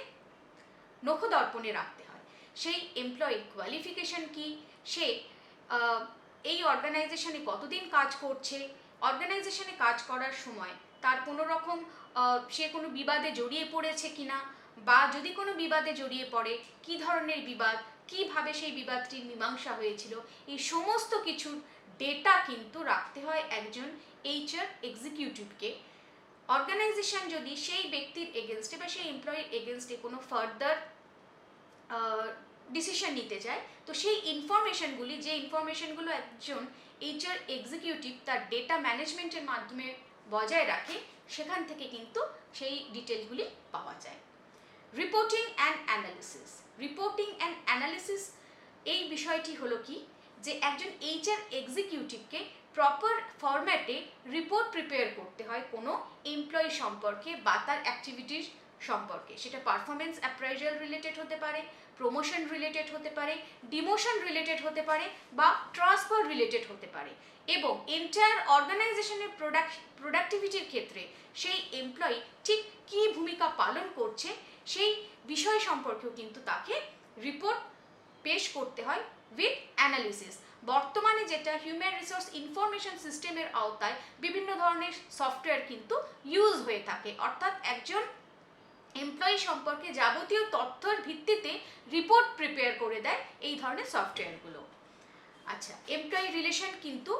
নখদর্পণে রাখতে হয়। সেই এমপ্লয়ির কোয়ালিফিকেশন কি, সে এই অর্গানাইজেশনে কতদিন কাজ করছে, অর্গানাইজেশনে কাজ করার সময় তার কোনো রকম সে কোনো বিবাদে জড়িয়ে পড়েছে কিনা, বা যদি কোনো বিবাদে জড়িয়ে পড়ে কী ধরনের বিবাদ, কিভাবে সেই বিবাদটির মীমাংসা হয়েছিল, এই সমস্ত কিছুর ডেটা কিন্তু রাখতে হয় একজন এইচআর এক্সিকিউটিভকে। অর্গানাইজেশন যদি সেই ব্যক্তির এগেনস্টে বা সেই এমপ্লয়ির এগেনস্টে কোনো ফার্দার ডিসিশন নিতে যায়, তো সেই ইনফরমেশনগুলি, যে ইনফরমেশনগুলো একজন এইচআর এক্সিকিউটিভ তার ডেটা ম্যানেজমেন্টের মাধ্যমে বজায় রাখে, সেখান থেকে কিন্তু সেই ডিটেলগুলি পাওয়া যায়। Reporting and analysis. Reporting and analysis এই বিষয়টি হলো কি, যে একজন এইচআর এক্সিকিউটিভকে প্রপার ফরম্যাটে রিপোর্ট প্রিপেয়ার করতে হয় কোনো এমপ্লয়ি সম্পর্কে বা তার অ্যাক্টিভিটিস সম্পর্কে। সেটা পারফরমেন্স অ্যাপ্রাইজাল রিলেটেড হতে পারে, প্রমোশন রিলেটেড হতে পারে, ডিমোশন রিলেটেড হতে পারে, বা ট্রান্সফার রিলেটেড হতে পারে, এবং এন্টায়ার অর্গানাইজেশনের প্রোডাক্টিভিটির ক্ষেত্রে সেই এমপ্লয়ি ঠিক কী ভূমিকা পালন করছে সেই বিষয় সম্পর্কেও কিন্তু তাকে রিপোর্ট পেশ করতে হয় উইথ অ্যানালিসিস। বর্তমানে যেটা হিউম্যান রিসোর্স ইনফরমেশন সিস্টেমের আওতায় বিভিন্ন ধরনের সফটওয়্যার কিন্তু ইউজ হয়ে থাকে, অর্থাৎ একজন এমপ্লয়ি সম্পর্কে যাবতীয় তথ্যের ভিত্তিতে রিপোর্ট প্রিপেয়ার করে দেয় এই ধরনের সফটওয়্যারগুলো। আচ্ছা, এমপ্লয়ি রিলেশন কিন্তু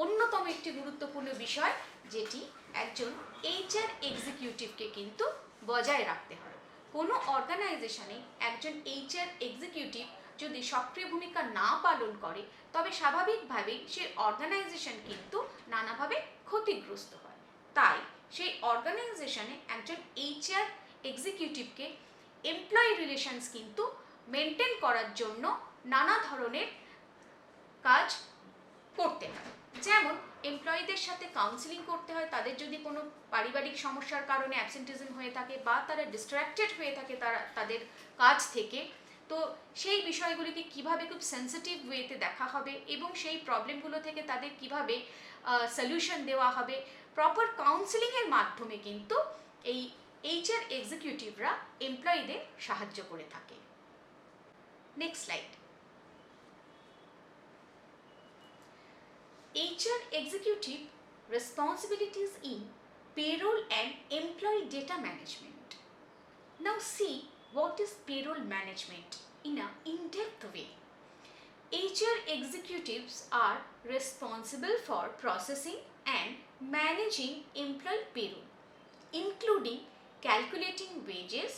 অন্যতম একটি গুরুত্বপূর্ণ বিষয়, যেটি একজন এইচআর এক্সিকিউটিভকে কিন্তু বজায় রাখতে হয়। কোনো অর্গানাইজেশনে একজন এইচআর এক্সিকিউটিভ যদি সক্রিয় ভূমিকা না পালন করে, তবে স্বাভাবিকভাবেই সে অর্গানাইজেশন কিন্তু নানাভাবে ক্ষতিগ্রস্ত হয়। তাই সেই অর্গানাইজেশনে একজন এইচআর এক্সিকিউটিভকে এমপ্লয়ি রিলেশনস কিন্তু মেনটেন করার জন্য নানা ধরনের কাজ করতে হয়। যেমন এমপ্লয়ীদের সাথে কাউন্সিলিং করতে হয়, তাদের যদি কোনো পারিবারিক সমস্যার কারণে অ্যাবসেন্টিজম হয়ে থাকে বা তারা ডিস্ট্র্যাক্টেড হয়ে থাকে তাদের কাজ থেকে, তো সেই বিষয়গুলিকে কিভাবে খুব সেন্সিটিভ ওয়েতে দেখা হবে এবং সেই প্রবলেমগুলো থেকে তাদের কিভাবে সলিউশন দেওয়া হবে, প্রপার কাউন্সিলিংয়ের মাধ্যমে কিন্তু এই এইচআর এক্সিকিউটিভরা এমপ্লয়ীদের সাহায্য করে থাকে। Next slide. HR executive responsibilities in payroll and employee data management. Now see what is payroll management in an in-depth way. HR executives are responsible for processing and managing employee payroll, including calculating wages,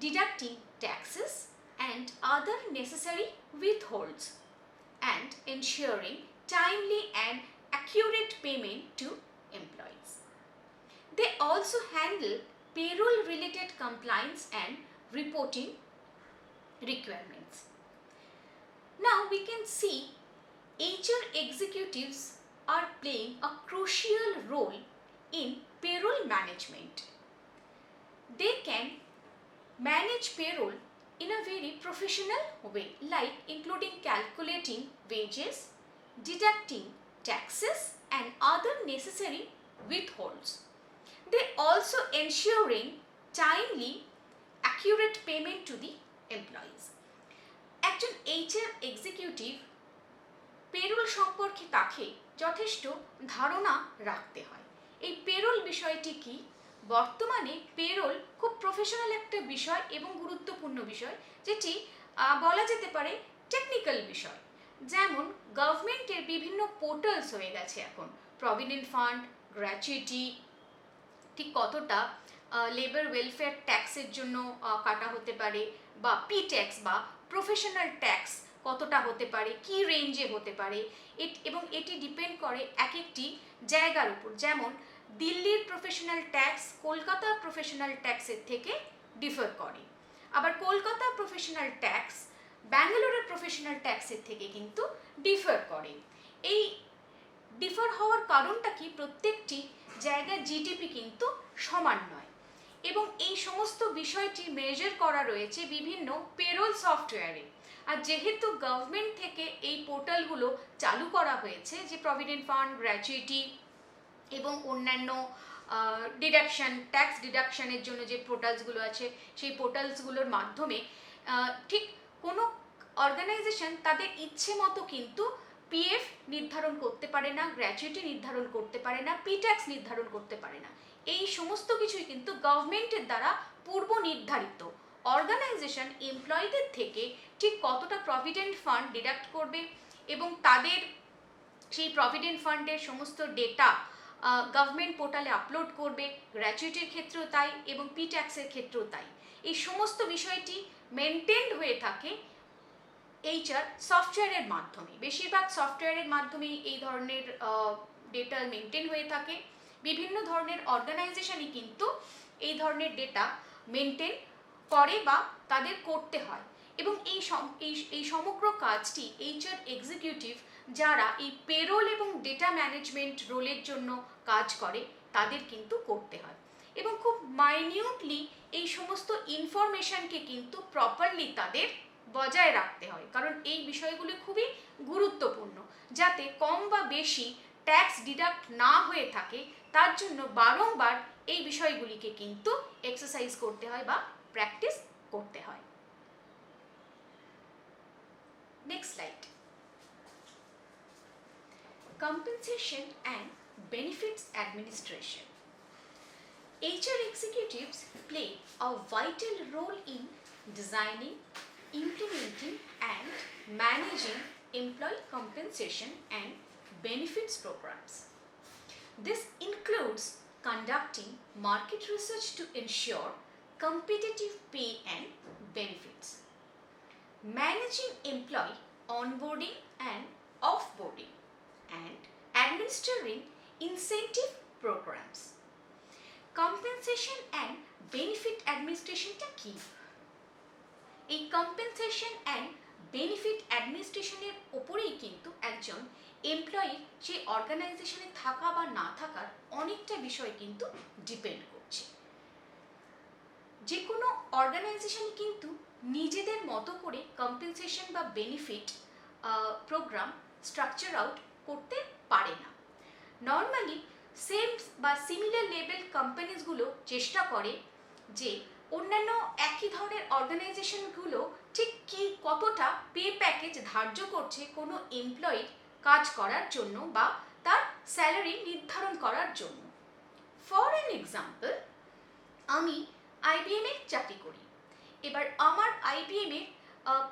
deducting taxes and other necessary withholds, and ensuring timely and accurate payment to employees. They also handle payroll-related compliance and reporting requirements. Now we can see HR executives are playing a crucial role in payroll management. They can manage payroll in a very professional way, like including calculating wages, deducting taxes and other necessary withholds. They also ensuring timely, accurate payment to the employees. একজন HR এক্সিকিউটিভ পেরোল সম্পর্কে তাকে যথেষ্ট ধারণা রাখতে হয়। এই পেরোল বিষয়টি কি? বর্তমানে পেরোল খুব প্রফেশনাল একটা বিষয় এবং গুরুত্বপূর্ণ বিষয়, যেটি বলা যেতে পারে টেকনিক্যাল বিষয়। যেমন গভর্নমেন্টের বিভিন্ন পোর্টালস হয়ে গেছে এখন, প্রভিডেন্ট ফান্ড, গ্র্যাচুইটি, ঠিক কতটা লেবার ওয়েলফেয়ার ট্যাক্সের জন্য কাটা হতে পারে, বা পি ট্যাক্স বা প্রফেশনাল ট্যাক্স কতটা হতে পারে, কি রেঞ্জে হতে পারে, এবং এটি ডিপেন্ড করে এক একটি জায়গার উপর। যেমন দিল্লির প্রফেশনাল ট্যাক্স কলকাতার প্রফেশনাল ট্যাক্সের থেকে ডিফার করে, আবার কলকাতার প্রফেশনাল ট্যাক্স ব্যাঙ্গালোরের প্রফেশনাল ট্যাক্সের থেকে কিন্তু ডিফার করে। এই ডিফার হওয়ার কারণটা কি? প্রত্যেকটি জায়গার জিডিপি কিন্তু সমান নয়, এবং এই সমস্ত বিষয়টি মেজার করা রয়েছে বিভিন্ন পেরোল সফটওয়্যারে। আর যেহেতু গভর্নমেন্ট থেকে এই পোর্টালগুলো চালু করা হয়েছে, যে প্রভিডেন্ট ফান্ড, গ্র্যাচুইটি এবং অন্যান্য ডিডাকশন, ট্যাক্স ডিডাকশনের জন্য যে পোর্টালসগুলো আছে, সেই পোর্টালসগুলোর মাধ্যমে ঠিক কোনো অর্গানাইজেশন তাদের ইচ্ছে মতো কিন্তু পিএফ নির্ধারণ করতে পারে না, গ্র্যাচুইটি নির্ধারণ করতে পারে না, পি ট্যাক্স নির্ধারণ করতে পারে না। এই সমস্ত কিছুই কিন্তু গভর্নমেন্টের দ্বারা পূর্ব নির্ধারিত। অর্গানাইজেশন এমপ্লয়ীদের থেকে ঠিক কতটা প্রভিডেন্ট ফান্ড ডিডাক্ট করবে এবং তাদের সেই প্রভিডেন্ট ফান্ডের সমস্ত ডেটা গভর্নমেন্ট পোর্টালে আপলোড করবে, গ্র্যাচুইটির ক্ষেত্রেও তাই এবং পি ট্যাক্সের ক্ষেত্রেও তাই। এই সমস্ত বিষয়টি মেনটেন্ড হয়ে থাকে এইচআর সফটওয়্যারের মাধ্যমে। বেশিরভাগ সফটওয়্যারের মাধ্যমেই এই ধরনের ডেটা মেনটেন হয়ে থাকে। বিভিন্ন ধরনের অর্গানাইজেশনই কিন্তু এই ধরনের ডেটা মেনটেন করে বা তাদের করতে হয়, এবং এই সমগ্র কাজটি এইচআর এক্সিকিউটিভ যারা এই পেরোল এবং ডেটা ম্যানেজমেন্ট রোলের জন্য কাজ করে তাদের কিন্তু করতে হয়, এবং খুব মাইনিউটলি এই সমস্ত ইনফরমেশনকে কিন্তু প্রপারলি তাদের বজায় রাখতে হয়, কারণ এই বিষয়গুলি খুবই গুরুত্বপূর্ণ, যাতে কম বা বেশি ট্যাক্স ডিডাক্ট না হয়ে থাকে। তার জন্য বারংবার এই বিষয়গুলিকে কিন্তু এক্সারসাইজ করতে হয় বা প্র্যাকটিস করতে হয়। Next slide. Compensation and benefits administration. HR executives play a vital role in designing, implementing and managing employee compensation and benefits programs. This includes conducting market research to ensure competitive pay and benefits, managing employee onboarding and offboarding, and administering incentive programs. Compensation and benefit administration টা কি? এই কম্পেনসেশন অ্যান্ড বেনিফিট অ্যাডমিনিস্ট্রেশনের ওপরেই কিন্তু একজন এমপ্লয়ির যে অর্গানাইজেশনে থাকা বা না থাকার অনেকটা বিষয় কিন্তু ডিপেন্ড করছে। যে কোনো অর্গানাইজেশন কিন্তু নিজেদের মতো করে কম্পেনসেশন বা বেনিফিট প্রোগ্রাম স্ট্রাকচার আউট করতে পারে না। নর্মালি সেম বা সিমিলার লেভেল কোম্পানিজগুলো চেষ্টা করে যে অন্যান্য একই ধরনের অর্গানাইজেশনগুলো ঠিক কি কতটা পে প্যাকেজ ধার্য করছে কোনো এমপ্লয়ির কাজ করার জন্য বা তার স্যালারি নির্ধারণ করার জন্য। ফর অ্যান এক্সাম্পল, আমি IBM এর চাকরি করি। এবার আমার IBM এর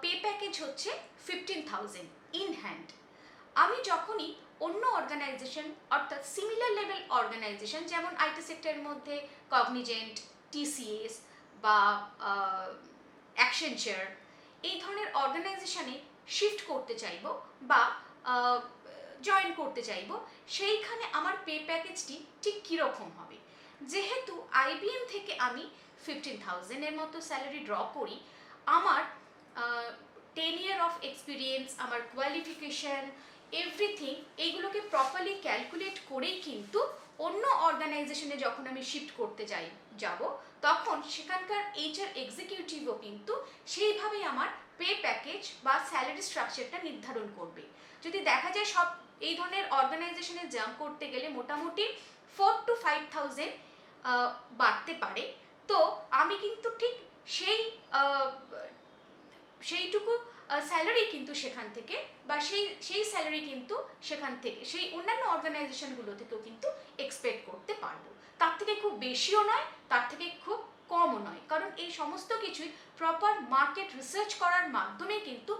পে প্যাকেজ হচ্ছে 15,000 ইন হ্যান্ড। আমি যখনই অন্য অর্গানাইজেশন অর্থাৎ সিমিলার লেভেল অর্গানাইজেশন যেমন IT সেক্টরের মধ্যে কগনিজেন্ট, TCS বা অ্যাকসেঞ্চার এই ধরনের অর্গানাইজেশনে শিফট করতে চাইব বা জয়েন করতে চাইব, সেইখানে আমার পে প্যাকেজটি ঠিক কীরকম হবে। যেহেতু IBM থেকে আমি 15,000 এর মতো স্যালারি ড্র করি, আমার 10 ইয়ার অফ এক্সপিরিয়েন্স, আমার কোয়ালিফিকেশন, এভরিথিং এইগুলোকে প্রপারলি ক্যালকুলেট করেই কিন্তু অন্য অর্গানাইজেশনে যখন আমি শিফট করতে যাব তখন সেখানকার HR এক্সিকিউটিভও কিন্তু সেইভাবেই আমার পে প্যাকেজ বা স্যালারি স্ট্রাকচারটা নির্ধারণ করবে। যদি দেখা যায় সব এই ধরনের অর্গানাইজেশনে জাম্প করতে গেলে মোটামুটি 4 to 5,000 বাড়তে পারে, তো আমি কিন্তু ঠিক সেইটুকু স্যালারি কিন্তু সেখান থেকে বা সেই স্যালারি কিন্তু সেখান থেকে সেই অন্যান্য অর্গানাইজেশনগুলো থেকেও কিন্তু এক্সপেক্ট করতে পারবো। তার থেকে খুব বেশিও নয়, তার থেকে খুব কমও নয়, কারণ এই সমস্ত কিছুই প্রপার মার্কেট রিসার্চ করার মাধ্যমে কিন্তু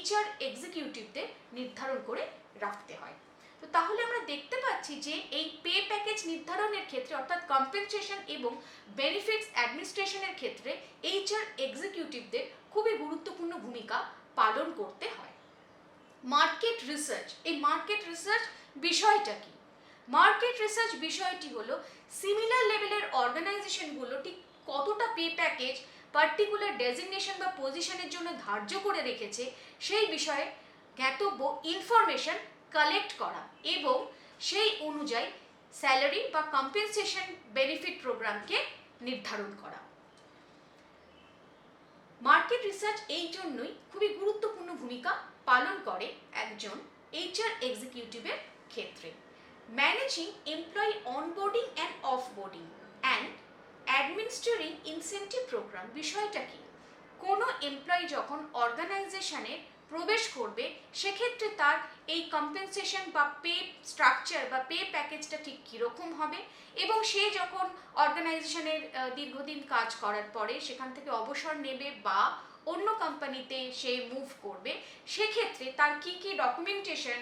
HR এক্সিকিউটিভদের নির্ধারণ করে রাখতে হয়। তো তাহলে আমরা দেখতে পাচ্ছি যে এই পে প্যাকেজ নির্ধারণের ক্ষেত্রে অর্থাৎ কম্পেনসেশন এবং বেনিফিটস অ্যাডমিনিস্ট্রেশনের ক্ষেত্রে HR এক্সিকিউটিভদের খুবই গুরুত্বপূর্ণ ভূমিকা পালন করতে হয়। মার্কেট রিসার্চ, এই মার্কেট রিসার্চ বিষয়টা কি? মার্কেট রিসার্চ বিষয়টি হলো সিমিলার লেভেলের অর্গানাইজেশনগুলো ঠিক কতটা পে প্যাকেজ পার্টিকুলার ডেজিগনেশন বা পজিশনের জন্য ধার্য করে রেখেছে সেই বিষয়ে জ্ঞাতব্য ইনফরমেশন কালেক্ট করা এবং সেই অনুযায়ী স্যালারি বা কম্পেনসেশন বেনিফিট প্রোগ্রামকে নির্ধারণ করা। মার্কেট রিসার্চ এই জন্যই খুবই গুরুত্বপূর্ণ ভূমিকা পালন করে একজন HR এক্সিকিউটিভের ক্ষেত্রে। Managing employee onboarding and offboarding and administrating incentive program বিষয়টা কি? কোনো এমপ্লয়ি যখন অর্গানাইজেশনে প্রবেশ করবে সেক্ষেত্রে তার এই কম্পেনসেশন বা পে স্ট্রাকচার বা পে প্যাকেজটা ঠিক কীরকম হবে এবং সে যখন অর্গানাইজেশনের দীর্ঘদিন কাজ করার পরে সেখান থেকে অবসর নেবে বা অন্য কোম্পানিতে সে মুভ করবে, সেক্ষেত্রে তার কি কি documentation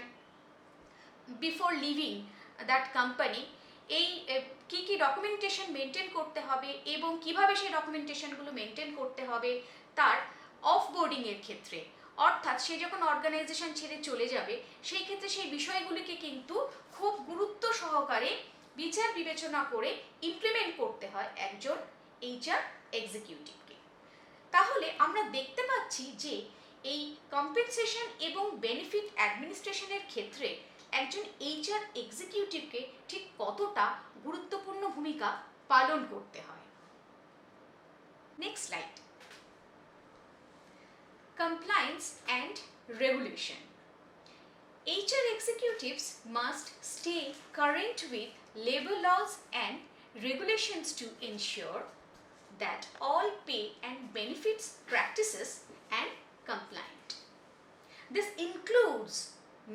before living that company, এই কি কি ডকুমেন্টেশন মেনটেন করতে হবে এবং কিভাবে সেই ডকুমেন্টেশনগুলো মেনটেন করতে হবে তার অফবোর্ডিংয়ের ক্ষেত্রে, অর্থাৎ সে যখন অর্গানাইজেশন ছেড়ে চলে যাবে সেই ক্ষেত্রে সেই বিষয়গুলিকে কিন্তু খুব গুরুত্ব সহকারে বিচার বিবেচনা করে ইমপ্লিমেন্ট করতে হয় একজন HR এক্সিকিউটিভকে। তাহলে আমরা দেখতে পাচ্ছি যে এই কম্পেনসেশন এবং বেনিফিট অ্যাডমিনিস্ট্রেশনের ক্ষেত্রে একজন HR এক্সিকিউটিভকে ঠিক কতটা গুরুত্বপূর্ণ ভূমিকা পালন করতে হয়। Next slide. Compliance and regulation. HR executives must stay current with labor laws and regulations to ensure that all pay and benefits practices and compliant. This includes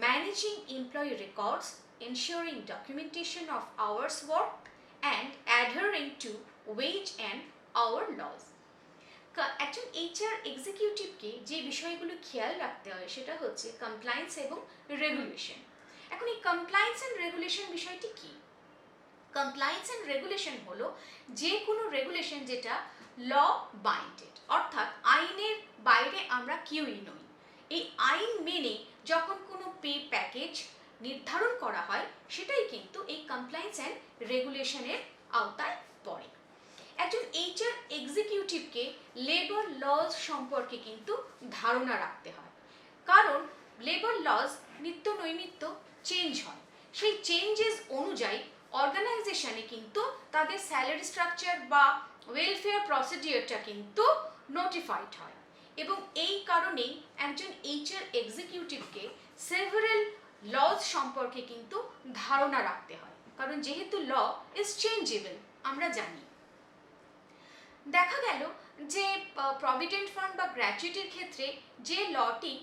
managing employee records, ensuring documentation of hours worked, and adhering to wage and hour laws. একজন HR এক্সিকিউটিভকে যে বিষয়গুলো খেয়াল রাখতে হয় সেটা হচ্ছে কমপ্লায়েন্স এবং রেগুলেশন। এখন এই কমপ্লায়েন্স অ্যান্ড রেগুলেশন বিষয়টি কি? কমপ্লায়েন্স অ্যান্ড রেগুলেশন হলো যে কোনো রেগুলেশন যেটা ল বাইন্ডেড, অর্থাৎ আইনের বাইরে আমরা কেউই নই। এই আইন মেনে যখন কোনো পে প্যাকেজ নির্ধারণ করা হয় সেটাই কিন্তু এই কমপ্লায়েন্স অ্যান্ড রেগুলেশনের আওতায় পড়ে। একজন HR এক্সিকিউটিভকে লেবার লজ সম্পর্কে কিন্তু ধারণা রাখতে হয়, কারণ লেবার লজ নিত্য নৈমিত্য চেঞ্জ হয়, সেই চেঞ্জেস অনুযায়ী অর্গানাইজেশনে কিন্তু তাদের স্যালারি স্ট্রাকচার বা ওয়েলফেয়ার প্রসিডিওরটা কিন্তু নোটিফাইড হয়। এবং এই কারণেই একজন এইচআর এক্সিকিউটিভকে সেভারাল লজ সম্পর্কে কিন্তু ধারণা রাখতে হয়, কারণ যেহেতু ল ইজ চেঞ্জেবল আমরা জানি। দেখা গেল যে প্রভিডেন্ট ফান্ড বা গ্র্যাচুইটির ক্ষেত্রে যে লটি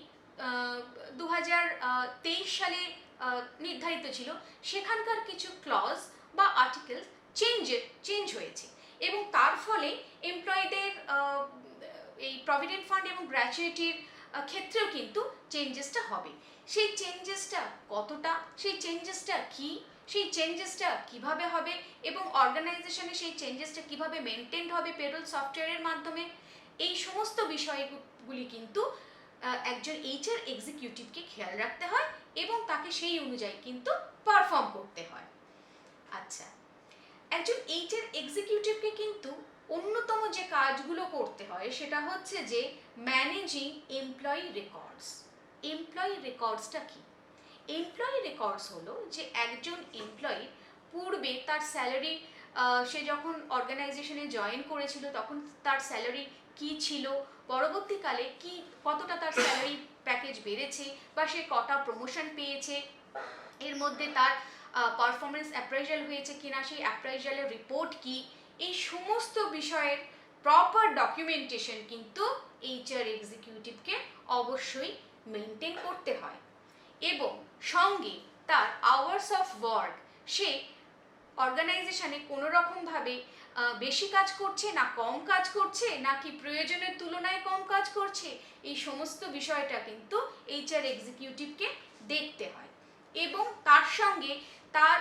2023 সালে নির্ধারিত ছিল, সেখানকার কিছু ক্লজ বা আর্টিকেল চেঞ্জ হয়েছে এবং তার ফলে এমপ্লয়ীদের এই প্রভিডেন্ট ফান্ড এবং গ্র্যাচুইটির ক্ষেত্রেও কিন্তু চেঞ্জেসটা হবে। সেই চেঞ্জেসটা কতটা, সেই চেঞ্জেসটা কি, সেই চেঞ্জেসটা কিভাবে হবে এবং অর্গানাইজেশনে সেই চেঞ্জেসটা কিভাবে মেনটেন হবে পেরোল সফটওয়্যারের মাধ্যমে, এই সমস্ত বিষয়গুলি কিন্তু একজন এইচআর এক্সিকিউটিভকে খেয়াল রাখতে হয় এবং তাকে সেই অনুযায়ী কিন্তু পারফর্ম করতে হয়। আচ্ছা, একজন এইচআর এক্সিকিউটিভকে কিন্তু অন্যতম যে কাজগুলো করতে হয় সেটা হচ্ছে যে ম্যানেজিং এমপ্লয়ি রেকর্ডস। এমপ্লয়ি রেকর্ডসটা কি? এমপ্লয়ি রেকর্ডস হলো যে একজন এমপ্লয়ি পূর্বে তার স্যালারি, সে যখন অর্গানাইজেশনে জয়েন করেছিল তখন তার স্যালারি কি ছিল, পরবর্তীকালে কতটা তার স্যালারি প্যাকেজ বেড়েছে বা সে কটা প্রমোশন পেয়েছে, এর মধ্যে তার পারফরমেন্স অ্যাপ্রাইজাল হয়েছে কিনা, সেই অ্যাপ্রাইজালের রিপোর্ট কি, এই সমস্ত বিষয়ের প্রপার ডকুমেন্টেশন কিন্তু এইচআর এক্সিকিউটিভকে অবশ্যই মেনটেন করতে হয়। এবং সঙ্গে তার আওয়ার্স অফ ওয়ার্ক, সে অর্গানাইজেশনে কোনো রকমভাবে বেশি কাজ করছে না কম কাজ করছে, নাকি প্রয়োজনের তুলনায় কম কাজ করছে, এই সমস্ত বিষয়টা কিন্তু এইচআর এক্সিকিউটিভকে দেখতে হয়। এবং তার সঙ্গে তার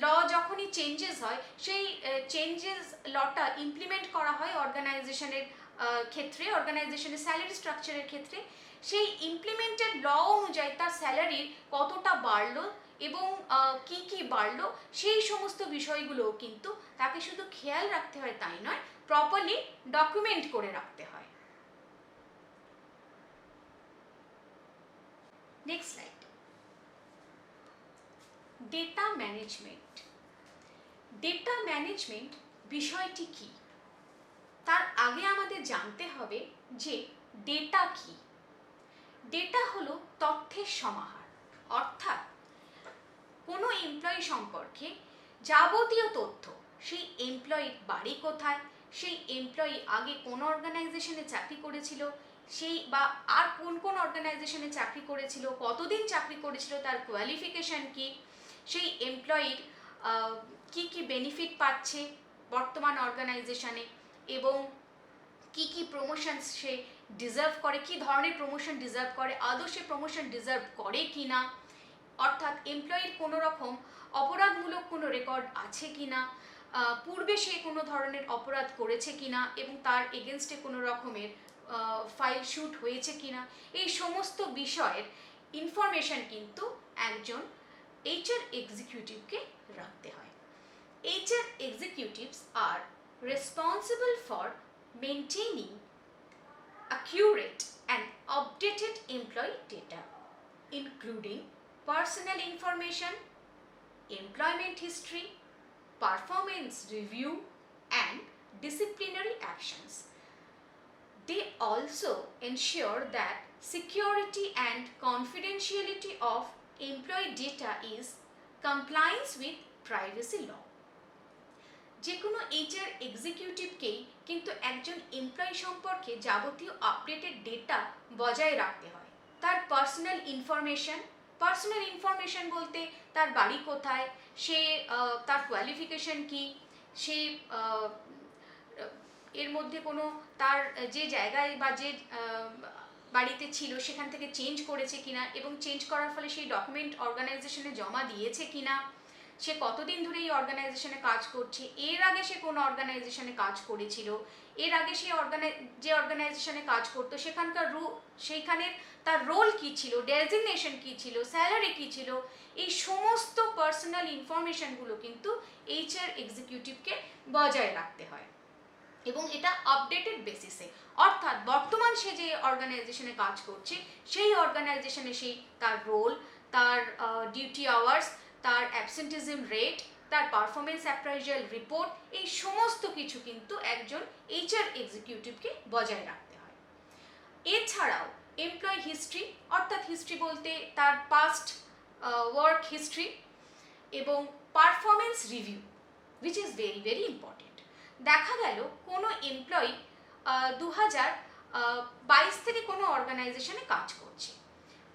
ল যখনই চেঞ্জেস হয়, সেই চেঞ্জেস লটা ইমপ্লিমেন্ট করা হয় অর্গানাইজেশনের ক্ষেত্রে, অর্গানাইজেশনের স্যালারি স্ট্রাকচারের ক্ষেত্রে, সেই ইমপ্লিমেন্টেড ল অনুযায়ী তার স্যালারির কতটা বাড়লো এবং কি কি বাড়লো, সেই সমস্ত বিষয়গুলোও কিন্তু তাকে শুধু খেয়াল রাখতে হয় তাই নয়, প্রপারলি ডকুমেন্ট করে রাখতে হয়। Next slide. Data management. Data management বিষয়টি কি, তার আগে আমাদের জানতে হবে যে ডেটা কি। ডেটা হলো তথ্যের সমাহার, অর্থাৎ কোনো এমপ্লয়ি সম্পর্কে যাবতীয় তথ্য, সেই এমপ্লয়ির বাড়ি কোথায়, সেই এমপ্লয়ি আগে কোন অর্গানাইজেশনে চাকরি করেছিল, সেই বা আর কোন কোন অর্গানাইজেশনে চাকরি করেছিল, কতদিন চাকরি করেছিল, তার কোয়ালিফিকেশন কি, সেই এমপ্লয়ির কি কি বেনিফিট পাচ্ছে বর্তমান অর্গানাইজেশনে এবং কি কি প্রমোশন সে ডিজার্ভ করে, কি ধরনের প্রমোশন ডিজার্ভ করে, আদৌ সে প্রমোশন ডিজার্ভ করে কি না, অর্থাৎ এমপ্লয়ির কোনো রকম অপরাধমূলক কোনো রেকর্ড আছে কি না, পূর্বে সে কোনো ধরনের অপরাধ করেছে কিনা এবং তার এগেনস্টে কোনো রকমের ফাইল শুট হয়েছে কিনা, এই সমস্ত বিষয়ের ইনফরমেশন কিন্তু একজন এইচআর এক্সিকিউটিভকে রাখতে হয়। HR executives R responsible for maintaining accurate and updated employee data, including personal information, employment history, performance review, and disciplinary actions. They also ensure that security and confidentiality of employee data is compliance with privacy law. যে কোনো এইচআর এক্সিকিউটিভকেই কিন্তু একজন এমপ্লয়ি সম্পর্কে যাবতীয় আপডেটেড ডেটা বজায় রাখতে হয়। তার পার্সোনাল ইনফরমেশন বলতে তার বাড়ি কোথায়, সে তার কোয়ালিফিকেশন কি, সে এর মধ্যে কোনো তার যে জায়গায় বা যে বাড়িতে ছিল সেখান থেকে চেঞ্জ করেছে কিনা এবং চেঞ্জ করার ফলে সেই ডকুমেন্ট অর্গানাইজেশনে জমা দিয়েছে কিনা, সে কতদিন ধরে এই অর্গানাইজেশনে কাজ করছে, এর আগে সে কোন অর্গানাইজেশনে কাজ করেছিল, এর আগে সে যে অর্গানাইজেশনে কাজ করতো সেইখানের তার রোল কি ছিল, ডেজিগনেশন কি ছিল, স্যালারি কি ছিল, এই সমস্ত পার্সোনাল ইনফরমেশনগুলো কিন্তু এইচআর এক্সিকিউটিভকে বজায় রাখতে হয় এবং এটা আপডেটেড বেসিসে, অর্থাৎ বর্তমান সে যে অর্গানাইজেশনে কাজ করছে সেই অর্গানাইজেশনে সেই তার রোল, তার ডিউটি আওয়ার্স, তার অ্যাবসেন্টিজম রেট, তার পারফরমেন্স অ্যাপ্রাইজাল রিপোর্ট, এই সমস্ত কিছু কিন্তু একজন এইচআর এক্সিকিউটিভকে বজায় রাখতে হয়। এছাড়াও এমপ্লয়ি হিস্ট্রি, অর্থাৎ হিস্ট্রি বলতে তার পাস্ট ওয়ার্ক হিস্ট্রি, এবং performance review, which is very very important. দেখা গেল কোনো এমপ্লয়ি 2022 থেকে কোনো অর্গানাইজেশনে কাজ করছে,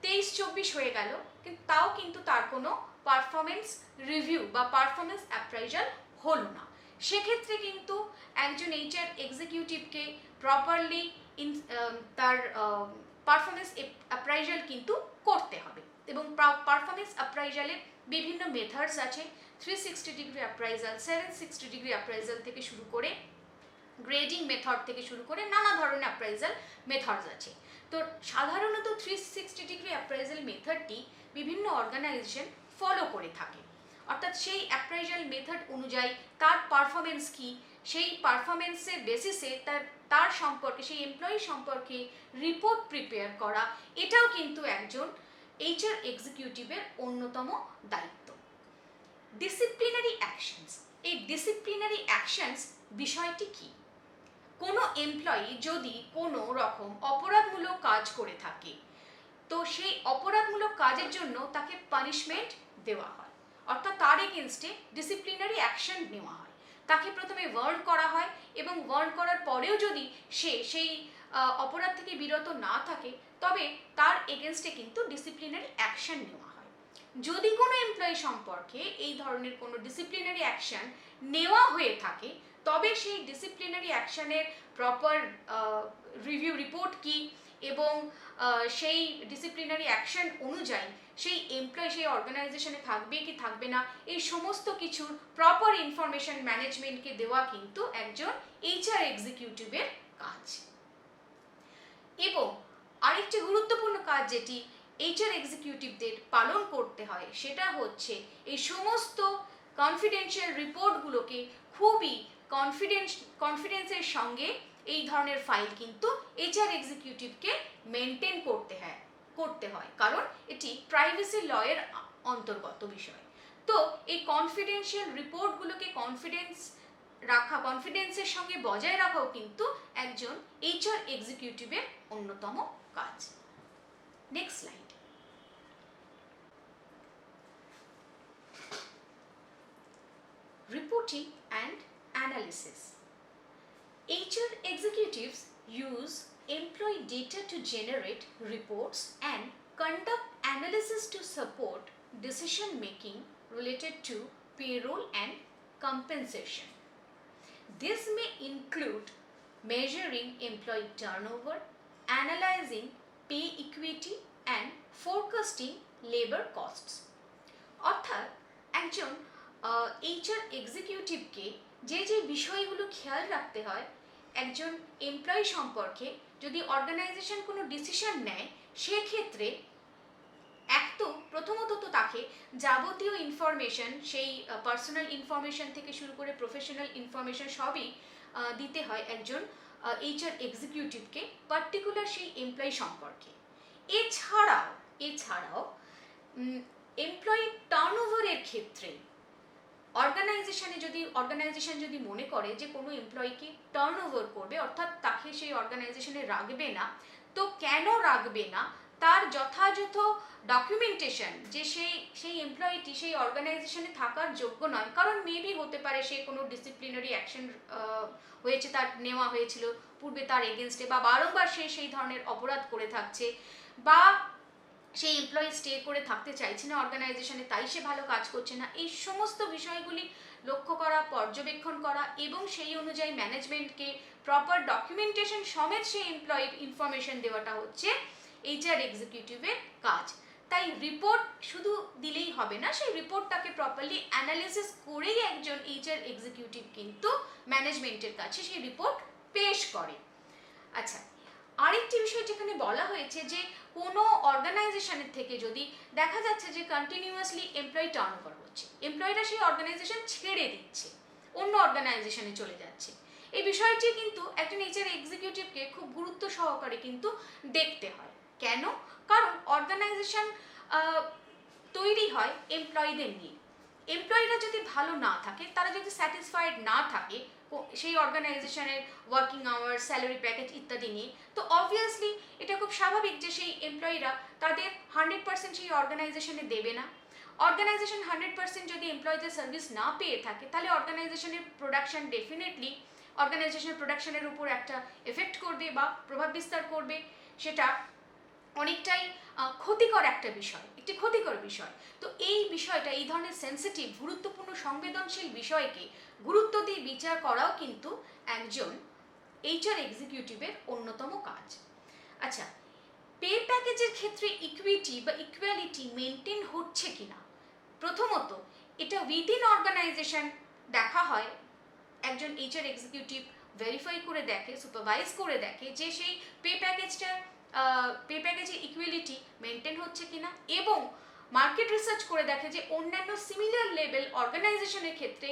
23-24 হয়ে গেল, কিন্তু তাও কিন্তু তার কোনো পারফরমেন্স রিভিউ বা পারফরমেন্স অ্যাপ্রাইজাল হলো না। সেক্ষেত্রে কিন্তু একজন এইচআর এক্সিকিউটিভকে প্রপারলি তার পারফরমেন্স অ্যাপ্রাইজাল কিন্তু করতে হবে। এবং পারফরমেন্স অ্যাপ্রাইজালের বিভিন্ন মেথডস আছে, 360 ডিগ্রি অ্যাপ্রাইজাল, 760 ডিগ্রি অ্যাপ্রাইজাল থেকে শুরু করে গ্রেডিং মেথড থেকে শুরু করে নানা ধরনের অ্যাপ্রাইজাল মেথডস আছে। তো সাধারণত 360 ডিগ্রি অ্যাপ্রাইজাল মেথডটি বিভিন্ন অর্গানাইজেশন ফলো করে থাকে, অর্থাৎ সেই অ্যাপ্রাইজাল মেথড অনুযায়ী তার পারফরমেন্স কি, সেই পারফরমেন্সের বেসিসে তার সম্পর্কে, সেই এমপ্লয়ি সম্পর্কে রিপোর্ট প্রিপেয়ার করা, এটাও কিন্তু একজন এইচআর এক্সিকিউটিভের অন্যতম দায়িত্ব। ডিসিপ্লিনারি অ্যাকশনস, এই ডিসিপ্লিনারি অ্যাকশনস বিষয়টি কি? কোনো এমপ্লয়ি যদি কোনো রকম অপরাধমূলক কাজ করে থাকে, তো সেই অপরাধমূলক কাজের জন্য তাকে পানিশমেন্ট দেওয়া হয়, অর্থাৎ তার এগেনস্টে ডিসিপ্লিনারি অ্যাকশন নেওয়া হয়। তাকে প্রথমে ওয়ার্ন করা হয়, এবং ওয়ার্ন করার পরেও যদি সে সেই অপরাধ থেকে বিরত না থাকে, তবে তার এগেনস্টে কিন্তু ডিসিপ্লিনারি অ্যাকশন নেওয়া হয়। যদি কোনো এমপ্লয়ি সম্পর্কে এই ধরনের কোনো ডিসিপ্লিনারি অ্যাকশন নেওয়া হয়ে থাকে, তবে সেই ডিসিপ্লিনারি অ্যাকশনের প্রপার রিভিউ রিপোর্ট কি, এবং সেই ডিসিপ্লিনারি অ্যাকশন অনুযায়ী সেই এমপ্লয়ি সেই অর্গানাইজেশনে থাকবে কি থাকবে না, এই সমস্ত কিছুর প্রপার ইনফরমেশন ম্যানেজমেন্টকে দেওয়া কিন্তু একজন এইচআর এক্সিকিউটিভের কাজ। এবং আরেকটি গুরুত্বপূর্ণ কাজ যেটি এইচআর এক্সিকিউটিভদের পালন করতে হয়, সেটা হচ্ছে এই সমস্ত কনফিডেন্সিয়াল রিপোর্টগুলোকে খুবই কনফিডেন্সের সঙ্গে এই ধরনের ফাইল কিন্তু এইচআর এক্সিকিউটিভকে মেনটেন করতে হয়, কারণ এটি প্রাইভেসি লয়ের অন্তর্গত বিষয়। তো এই কনফিডেন্সিয়াল রিপোর্টগুলোকে কনফিডেন্সের সঙ্গে বজায় রাখাও কিন্তু একজন এইচআর এক্সিকিউটিভের অন্যতম কাজ। Next slide. Reporting and analysis. HR executives use employee data to generate reports and conduct analysis to support decision making related to payroll and compensation. This may include measuring employee turnover, analyzing pay equity and forecasting labor costs. অর্থাৎ একজন এইচআর এক্সিকিউটিভকে যে যে বিষয়গুলো খেয়াল রাখতে হয় একজন এমপ্লয়ি সম্পর্কে, যদি অর্গানাইজেশন কোনো ডিসিশন নেয়, সেক্ষেত্রে প্রথমত তো তাকে যাবতীয় ইনফরমেশন, সেই পার্সোনাল ইনফরমেশন থেকে শুরু করে প্রফেশনাল ইনফরমেশন সবই দিতে হয় একজন এইচআর এক্সিকিউটিভকে, পার্টিকুলার সেই এমপ্লয়ি সম্পর্কে। এছাড়াও এমপ্লয়ি টার্নওভারের ক্ষেত্রে অর্গানাইজেশন যদি মনে করে যে কোনো এমপ্লয়িকে টার্নওভার করবে, অর্থাৎ তাকে সেই অর্গানাইজেশনে রাখবে না, তো কেন রাখবে না তার যথাযথ ডকুমেন্টেশন, যে সেই এমপ্লয়িটি সেই অর্গানাইজেশনে থাকার যোগ্য নয়, কারণ মেবি হতে পারে সে কোনো ডিসিপ্লিনারি অ্যাকশন হয়েছে, তার নেওয়া হয়েছিল পূর্বে তার এগেনস্টে, বা বারংবার সে সেই ধরনের অপরাধ করে থাকছে, বা সেই এমপ্লয়ি স্টে করে থাকতে চাইছে না অর্গানাইজেশনে, তাই সে ভালো কাজ করছে না। এই সমস্ত বিষয়গুলি লক্ষ্য করা, পর্যবেক্ষণ করা, এবং সেই অনুযায়ী ম্যানেজমেন্টকে প্রপার ডকুমেন্টেশন সমেত সেই এমপ্লয়ির ইনফরমেশন দেওয়াটা হচ্ছে এইচআর এক্সিকিউটিভের কাজ। তাই রিপোর্ট শুধু দিলেই হবে না, সেই রিপোর্টটাকে প্রপারলি অ্যানালিসিস করেই একজন এইচআর এক্সিকিউটিভ কিন্তু ম্যানেজমেন্টের কাছে সেই রিপোর্ট পেশ করে। আচ্ছা, আরেকটি বিষয় যেখানে বলা হয়েছে যে কোনো অর্গানাইজেশনের থেকে যদি দেখা যাচ্ছে যে কন্টিনিউয়াসলি এমপ্লয়ি টার্নওভার হচ্ছে, এমপ্লয়িরা সেই অর্গানাইজেশন ছেড়ে দিচ্ছে, অন্য অর্গানাইজেশনে চলে যাচ্ছে, এই বিষয়টি কিন্তু একজন এইচআর এক্সিকিউটিভকে খুব গুরুত্ব সহকারে কিন্তু দেখতে হয়। কেন? কারণ অর্গানাইজেশন তৈরি হয় এমপ্লয়ীদের নিয়ে। এমপ্লয়িরা যদি ভালো না থাকে, তারা যদি স্যাটিসফাইড না থাকে সেই অর্গানাইজেশনের ওয়ার্কিং আওয়ার, স্যালারি প্যাকেজ ইত্যাদি নিয়ে, তো অবভিয়াসলি এটা খুব স্বাভাবিক যে সেই এমপ্লয়িরা তাদের 100% সেই অর্গানাইজেশনে দেবে না। অর্গানাইজেশন 100% যদি এমপ্লয়ীদের সার্ভিস না পেয়ে থাকে, তাহলে অর্গানাইজেশনের প্রোডাকশন ডেফিনেটলি অর্গানাইজেশনের প্রোডাকশনের উপর একটা এফেক্ট করবে বা প্রভাব বিস্তার করবে। সেটা অনেকটাই ক্ষতিকর একটা বিষয়, একটি ক্ষতিকর বিষয়। তো এই বিষয়টা, এই ধরনের সেন্সিটিভ, গুরুত্বপূর্ণ, সংবেদনশীল বিষয়কে গুরুত্ব দিয়ে বিচার করাও কিন্তু একজন এইচআর এক্সিকিউটিভের অন্যতম কাজ। আচ্ছা, পে প্যাকেজের ক্ষেত্রে ইকুইটি বা ইকুয়ালিটি মেনটেন হচ্ছে কিনা, প্রথমত এটা উইদিন অর্গানাইজেশন দেখা হয়। একজন এইচআর এক্সিকিউটিভ ভেরিফাই করে দেখে, সুপারভাইজ করে দেখে যে সেই পে প্যাকেজে ইকুয়ালিটি মেনটেন হচ্ছে কিনা, এবং মার্কেট রিসার্চ করে দেখে যে অন্যান্য সিমিলার লেভেল অর্গানাইজেশনের ক্ষেত্রে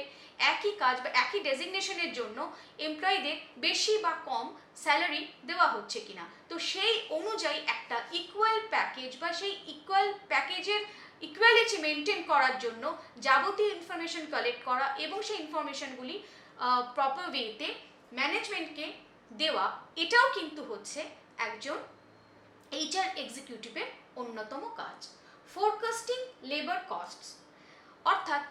একই কাজ বা একই ডেজিগনেশনের জন্য এমপ্লয়ীদের বেশি বা কম স্যালারি দেওয়া হচ্ছে কিনা। তো সেই অনুযায়ী একটা ইকুয়াল প্যাকেজ বা সেই ইকুয়াল প্যাকেজের ইকুয়ালিটি মেনটেন করার জন্য যাবতীয় ইনফরমেশন কালেক্ট করা এবং সেই ইনফরমেশনগুলি প্রপার ওয়েতে ম্যানেজমেন্টকে দেওয়া, এটাও কিন্তু হচ্ছে একজন এইচআর এক্সিকিউটিভের অন্যতম কাজ। ফোরকাস্টিং লেবার কস্টস, অর্থাৎ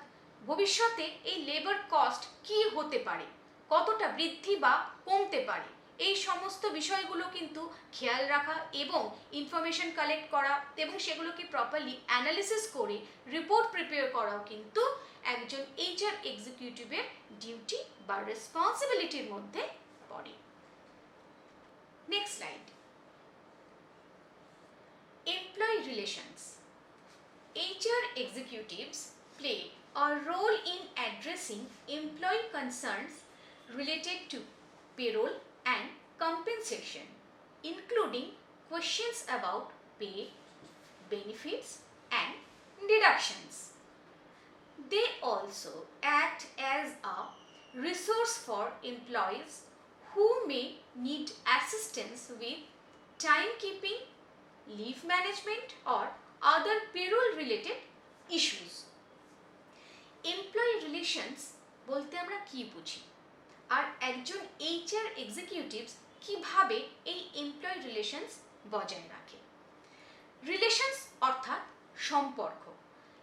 ভবিষ্যতে এই লেবার কস্ট কি হতে পারে, কতটা বৃদ্ধি বা কমতে পারে, এই সমস্ত বিষয়গুলো কিন্তু খেয়াল রাখা এবং ইনফরমেশন কালেক্ট করা এবং সেগুলোকে প্রপারলি অ্যানালিসিস করে রিপোর্ট প্রিপেয়ার করাও কিন্তু একজন এইচআর এক্সিকিউটিভের ডিউটি বা রেসপন্সিবিলিটির মধ্যে পড়ে। Next slide. Employee relations. HR executives play a role in addressing employee concerns related to payroll and compensation, including questions about pay, benefits, and deductions. They also act as a resource for employees who may need assistance with timekeeping, leave management, or other payroll related issues. Employee relations বলতে আমরা কি বুঝি, আর একজন এইচআর এক্সিকিউটিভস কিভাবে এই এমপ্লয়ি রিলেশনস বজায় রাখে। রিলেশনস অর্থাৎ সম্পর্ক,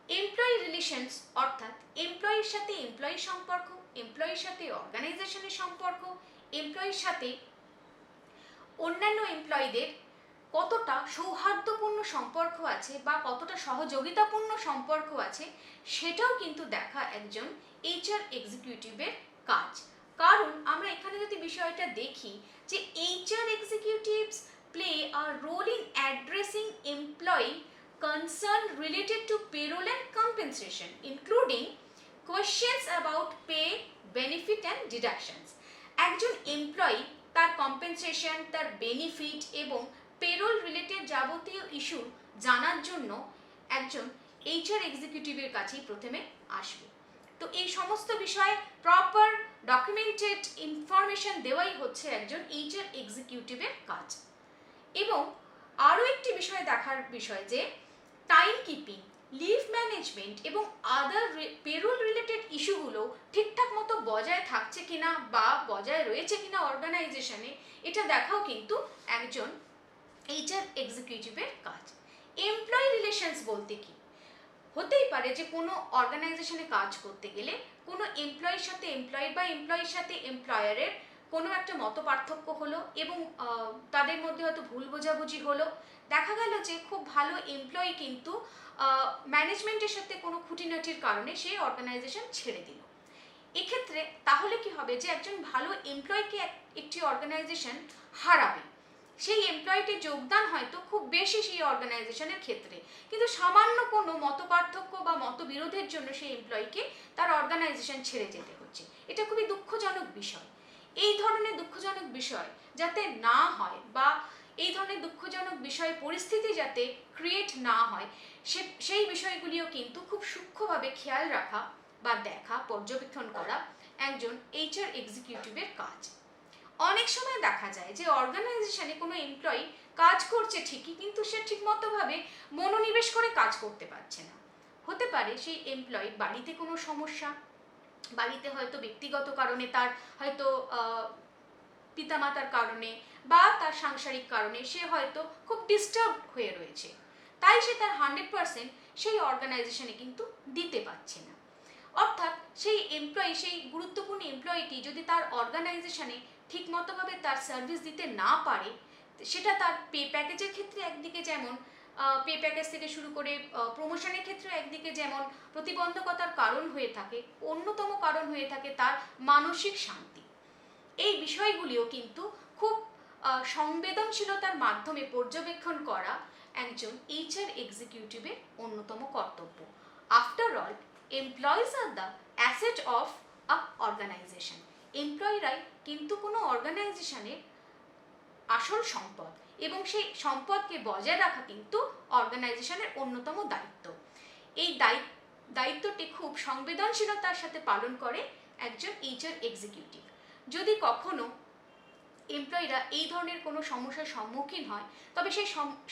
এমপ্লয়ি রিলেশনস অর্থাৎ এমপ্লয়ির সাথে এমপ্লয়ি সম্পর্ক, এমপ্লয়ির সাথে অর্গানাইজেশনের সম্পর্ক, এমপ্লয়ির সাথে অন্যান্য এমপ্লয়ীদের কতটা সৌহার্দ্যপূর্ণ সম্পর্ক আছে বা কতটা সহযোগিতাপূর্ণ সম্পর্ক আছে, সেটাও কিন্তু দেখা একজন এইচআর এক্সিকিউটিভের কাজ। কারণ আমরা এখানে যদি বিষয়টা দেখি যে HR executives play a role in addressing employee concern related to payroll and compensation, including questions about pay, benefit and deductions. একজন এমপ্লয়ি তার কম্পেনসেশন, তার বেনিফিট এবং পেরোল রিলেটেড যাবতীয় ইস্যু জানার জন্য একজন এইচআর এক্সিকিউটিভের কাছেই প্রথমে আসবে। তো এই সমস্ত বিষয়ে প্রপার ডকুমেন্টেড ইনফরমেশন দেওয়াই হচ্ছে একজন এইচআর এক্সিকিউটিভের কাজ। এবং আরও একটি বিষয় দেখার বিষয় যে টাইম কিপিং, লিভ ম্যানেজমেন্ট এবং আদার পেরোল রিলেটেড ইস্যুগুলো ঠিকঠাক মতো বজায় থাকছে কিনা বা বজায় রয়েছে কিনা অর্গানাইজেশনে, এটা দেখাও কিন্তু একজন এইচআর এক্সিকিউটিভের কাজ। এমপ্লয়ি রিলেশনস বলতে কি, হতেই পারে যে কোনো অর্গানাইজেশনে কাজ করতে গেলে কোনো এমপ্লয়ির সাথে এমপ্লয়ি বা এমপ্লয়ির সাথে এমপ্লয়ারের কোনো একটা মত পার্থক্য হলো এবং তাদের মধ্যে হয়তো ভুল বোঝাবুঝি হলো। দেখা গেল যে খুব ভালো এমপ্লয়ি কিন্তু ম্যানেজমেন্টের সাথে কোনো খুঁটিনাটির কারণে সেই অর্গানাইজেশন ছেড়ে দিল। এক্ষেত্রে তাহলে কি হবে যে একজন ভালো এমপ্লয়িকে একটি অর্গানাইজেশন হারাবে। সেই এমপ্লয়িটির যোগদান হয়তো খুব বেশি সেই অর্গানাইজেশনের ক্ষেত্রে, কিন্তু সামান্য কোনো মতপার্থক্য বা মতবিরোধের জন্য সেই এমপ্লয়িকে তার অর্গানাইজেশন ছেড়ে যেতে হচ্ছে। এটা খুবই দুঃখজনক বিষয়। এই ধরনের দুঃখজনক বিষয় যাতে না হয় বা এই ধরনের দুঃখজনক বিষয় পরিস্থিতি যাতে ক্রিয়েট না হয়, সেই বিষয়গুলিও কিন্তু খুব সূক্ষ্মভাবে খেয়াল রাখা বা দেখা, পর্যবেক্ষণ করা একজন এইচআর এক্সিকিউটিভের কাজ। অনেক সময় দেখা যায় যে অর্গানাইজেশনে কোনো এমপ্লয়ি কাজ করছে ঠিকই, কিন্তু সে ঠিকমতোভাবে মনোনিবেশ করে কাজ করতে পারছে না। হতে পারে সেই এমপ্লয়ি বাড়িতে কোনো সমস্যা, বাড়িতে হয়তো ব্যক্তিগত কারণে তার হয়তো পিতামাতার কারণে বা তার সাংসারিক কারণে সে হয়তো খুব ডিস্টার্ব হয়ে রয়েছে, তাই সে তার 100% সেই অর্গানাইজেশনে কিন্তু দিতে পারছে না। অর্থাৎ সেই এমপ্লয়ি, সেই গুরুত্বপূর্ণ এমপ্লয়িটি যদি তার অর্গানাইজেশনে ঠিকমতোভাবে তার সার্ভিস দিতে না পারে, সেটা তার পে প্যাকেজের ক্ষেত্রে একদিকে যেমন পে প্যাকেজ থেকে শুরু করে প্রমোশনের ক্ষেত্রে একদিকে যেমন প্রতিবন্ধকতার কারণ হয়ে থাকে, অন্যতম কারণ হয়ে থাকে তার মানসিক শান্তি। এই বিষয়গুলিও কিন্তু খুব সংবেদনশীলতার মাধ্যমে পর্যবেক্ষণ করা একজন এইচআর এক্সিকিউটিভের অন্যতম কর্তব্য। After all, employees are the asset of a organization. এমপ্লয়িরাই কিন্তু কোনো অর্গানাইজেশনের আসল সম্পদ, এবং সেই সম্পদকে বজায় রাখা কিন্তু অর্গানাইজেশনের অন্যতম দায়িত্ব। এই দায়িত্বটি খুব সংবেদনশীলতার সাথে পালন করে একজন এইচআর এক্সিকিউটিভ। যদি কখনো এমপ্লয়িরা এই ধরনের কোনো সমস্যার সম্মুখীন হয়, তবে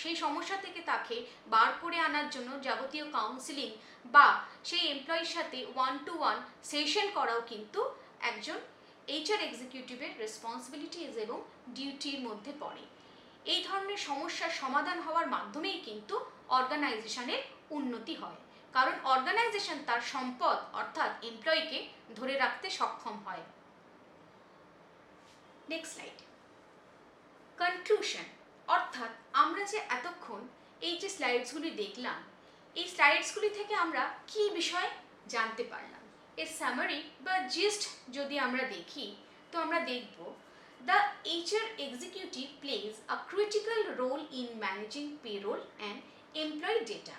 সেই সমস্যা থেকে তাকে বার করে আনার জন্য যাবতীয় কাউন্সিলিং বা সেই এমপ্লয়ির সাথে 1-to-1 সেশন করাও কিন্তু একজন এইচআর এক্সিকিউটিভের রেসপন্সিবিলিটিজ এবং ডিউটির মধ্যে পড়ে। এই ধরনের সমস্যার সমাধান হওয়ার মাধ্যমেই কিন্তু অর্গানাইজেশনের উন্নতি হয়, কারণ অর্গানাইজেশন তার সম্পদ অর্থাৎ এমপ্লয়িকে ধরে রাখতে সক্ষম হয়। Next slide. কনক্লুশন, অর্থাৎ আমরা যে এতক্ষণ এই যে স্লাইডসগুলি দেখলাম, এই স্লাইডসগুলি থেকে আমরা কি বিষয় জানতে পারলাম, এর সামারি বা জিস্ট যদি আমরা দেখি, তো আমরা দেখব the HR executive plays a critical role in managing payroll and employee data,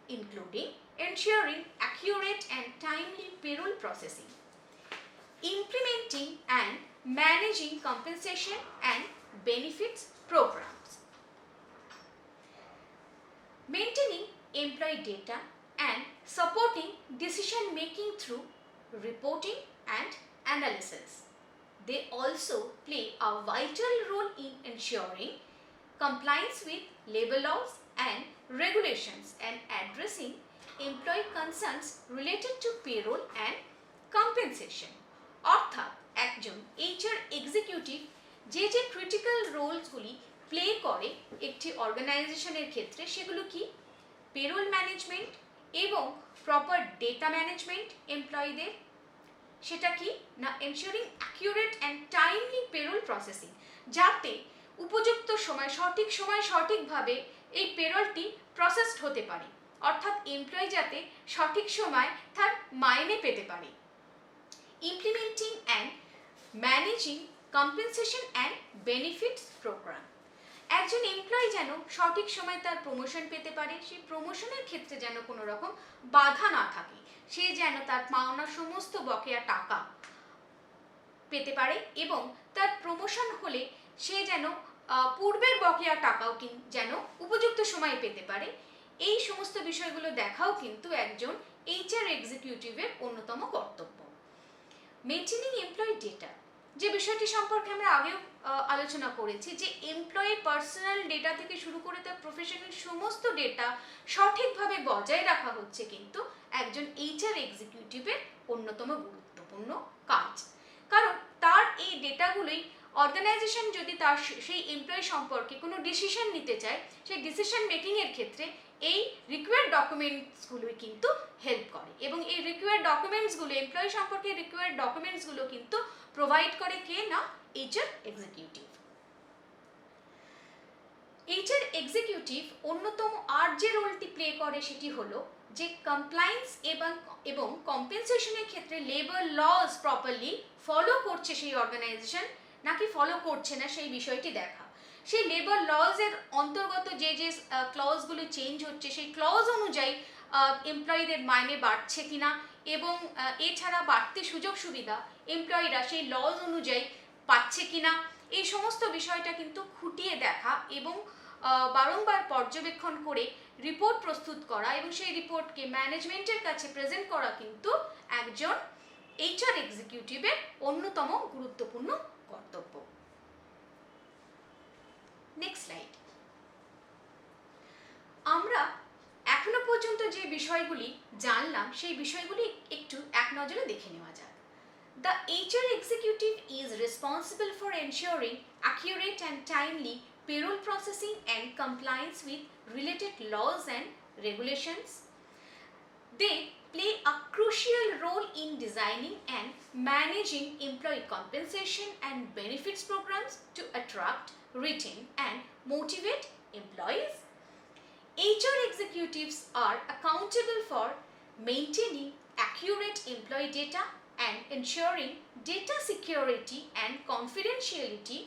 including ensuring accurate and timely payroll processing, implementing and managing compensation and benefits programs, maintaining employee data and supporting decision making through reporting and analysis. They also play a vital role in ensuring compliance with labor laws and regulations and addressing employee concerns related to payroll and compensation. অর্থাৎ একজন এইচআর এক্সিকিউটিভ যে যে ক্রিটিক্যাল রোলসগুলি প্লে করে একটি অর্গানাইজেশনের ক্ষেত্রে, সেগুলো কি? পেরোল ম্যানেজমেন্ট এবং প্রপার ডেটা ম্যানেজমেন্ট এমপ্লয়ীদের। সেটা কি না, ensuring accurate and timely payroll processing, যাতে উপযুক্ত সময় সঠিকভাবে এই পেরোলটি প্রসেসড হতে পারে, অর্থাৎ এমপ্লয়ি যাতে সঠিক সময় তার মাইনে পেতে পারে। Implementing and managing compensation and benefits program, একজন এমপ্লয়ি যেন সঠিক সময় তার প্রমোশন পেতে পারে, সেই প্রমোশনের ক্ষেত্রে যেন কোনো রকম বাধা না থাকে, সে যেন তার পাওনা সমস্ত বকেয়া টাকা পেতে পারে, এবং তার প্রমোশন হলে সে যেন পূর্বের বকেয়া টাকাও যেন উপযুক্ত সময়ে পেতে পারে। এই সমস্ত বিষয়গুলো দেখাও কিন্তু একজন এইচআর এক্সিকিউটিভের অন্যতম কর্তব্য। মেইনটেনিং এমপ্লয়ি ডেটা, যে বিষয়টি সম্পর্কে আমরা আগেও আলোচনা করেছি, যে এমপ্লয়ি পার্সোনাল ডেটা থেকে শুরু করে তার প্রফেশনাল সমস্ত ডেটা সঠিকভাবে বজায় রাখা হচ্ছে কিন্তু একজন এইচআর এক্সিকিউটিভের অন্যতম গুরুত্বপূর্ণ কাজ। কারণ তার এই ডেটাগুলোই অর্গানাইজেশন যদি তার সেই এমপ্লয়ি সম্পর্কে কোনো ডিসিশন নিতে চায়, সেই ডিসিশন মেকিংয়ের ক্ষেত্রে এই রিকোয়ার্ড ডকুমেন্টসগুলোই কিন্তু হেল্প করে, এবং এই রিকোয়ার্ড ডকুমেন্টসগুলো, এমপ্লয়ি সম্পর্কে রিকোয়ার্ড ডকুমেন্টসগুলো কিন্তু প্রোভাইড করে কে না, এইচআর এক্সিকিউটিভ। এইচআর এক্সিকিউটিভ অন্যতম আর যে রোলটি প্লে করে সেটি হলো যে কমপ্লায়েন্স এবং কম্পেনসেশনের ক্ষেত্রে লেবার লজ প্রপারলি ফলো করছে সেই অর্গানাইজেশন নাকি ফলো করছে না সেই বিষয়টি দেখা। সেই লেবার লজের অন্তর্গত যে যে ক্লজগুলো চেঞ্জ হচ্ছে, সেই ক্লজ অনুযায়ী এমপ্লয়ীদের মাইনে বাড়ছে কিনা, এবং এছাড়া বাড়তি সুযোগ সুবিধা এমপ্লয়িরা সেই লজ অনুযায়ী পাচ্ছে কিনা, এই সমস্ত বিষয়টা কিন্তু খুঁটিয়ে দেখা এবং বারংবার পর্যবেক্ষণ করে রিপোর্ট প্রস্তুত করা এবং সেই রিপোর্টকে ম্যানেজমেন্টের কাছে প্রেজেন্ট করা কিন্তু একজন এইচআর এক্সিকিউটিভের অন্যতম গুরুত্বপূর্ণ কর্তব্য। Next slide. আমরা এখনো পর্যন্ত যে বিষয় বিষয়গুলি জানলাম সেই বিষয়গুলি একটু এক নজরে দেখে নেওয়া যাক। The HR executive is responsible for ensuring accurate and timely payroll processing and compliance with related laws and regulations. They play a crucial role in designing and managing employee compensation and benefits programs to attract, retain, and motivate employees. HR executives are accountable for maintaining accurate employee data and ensuring data security and confidentiality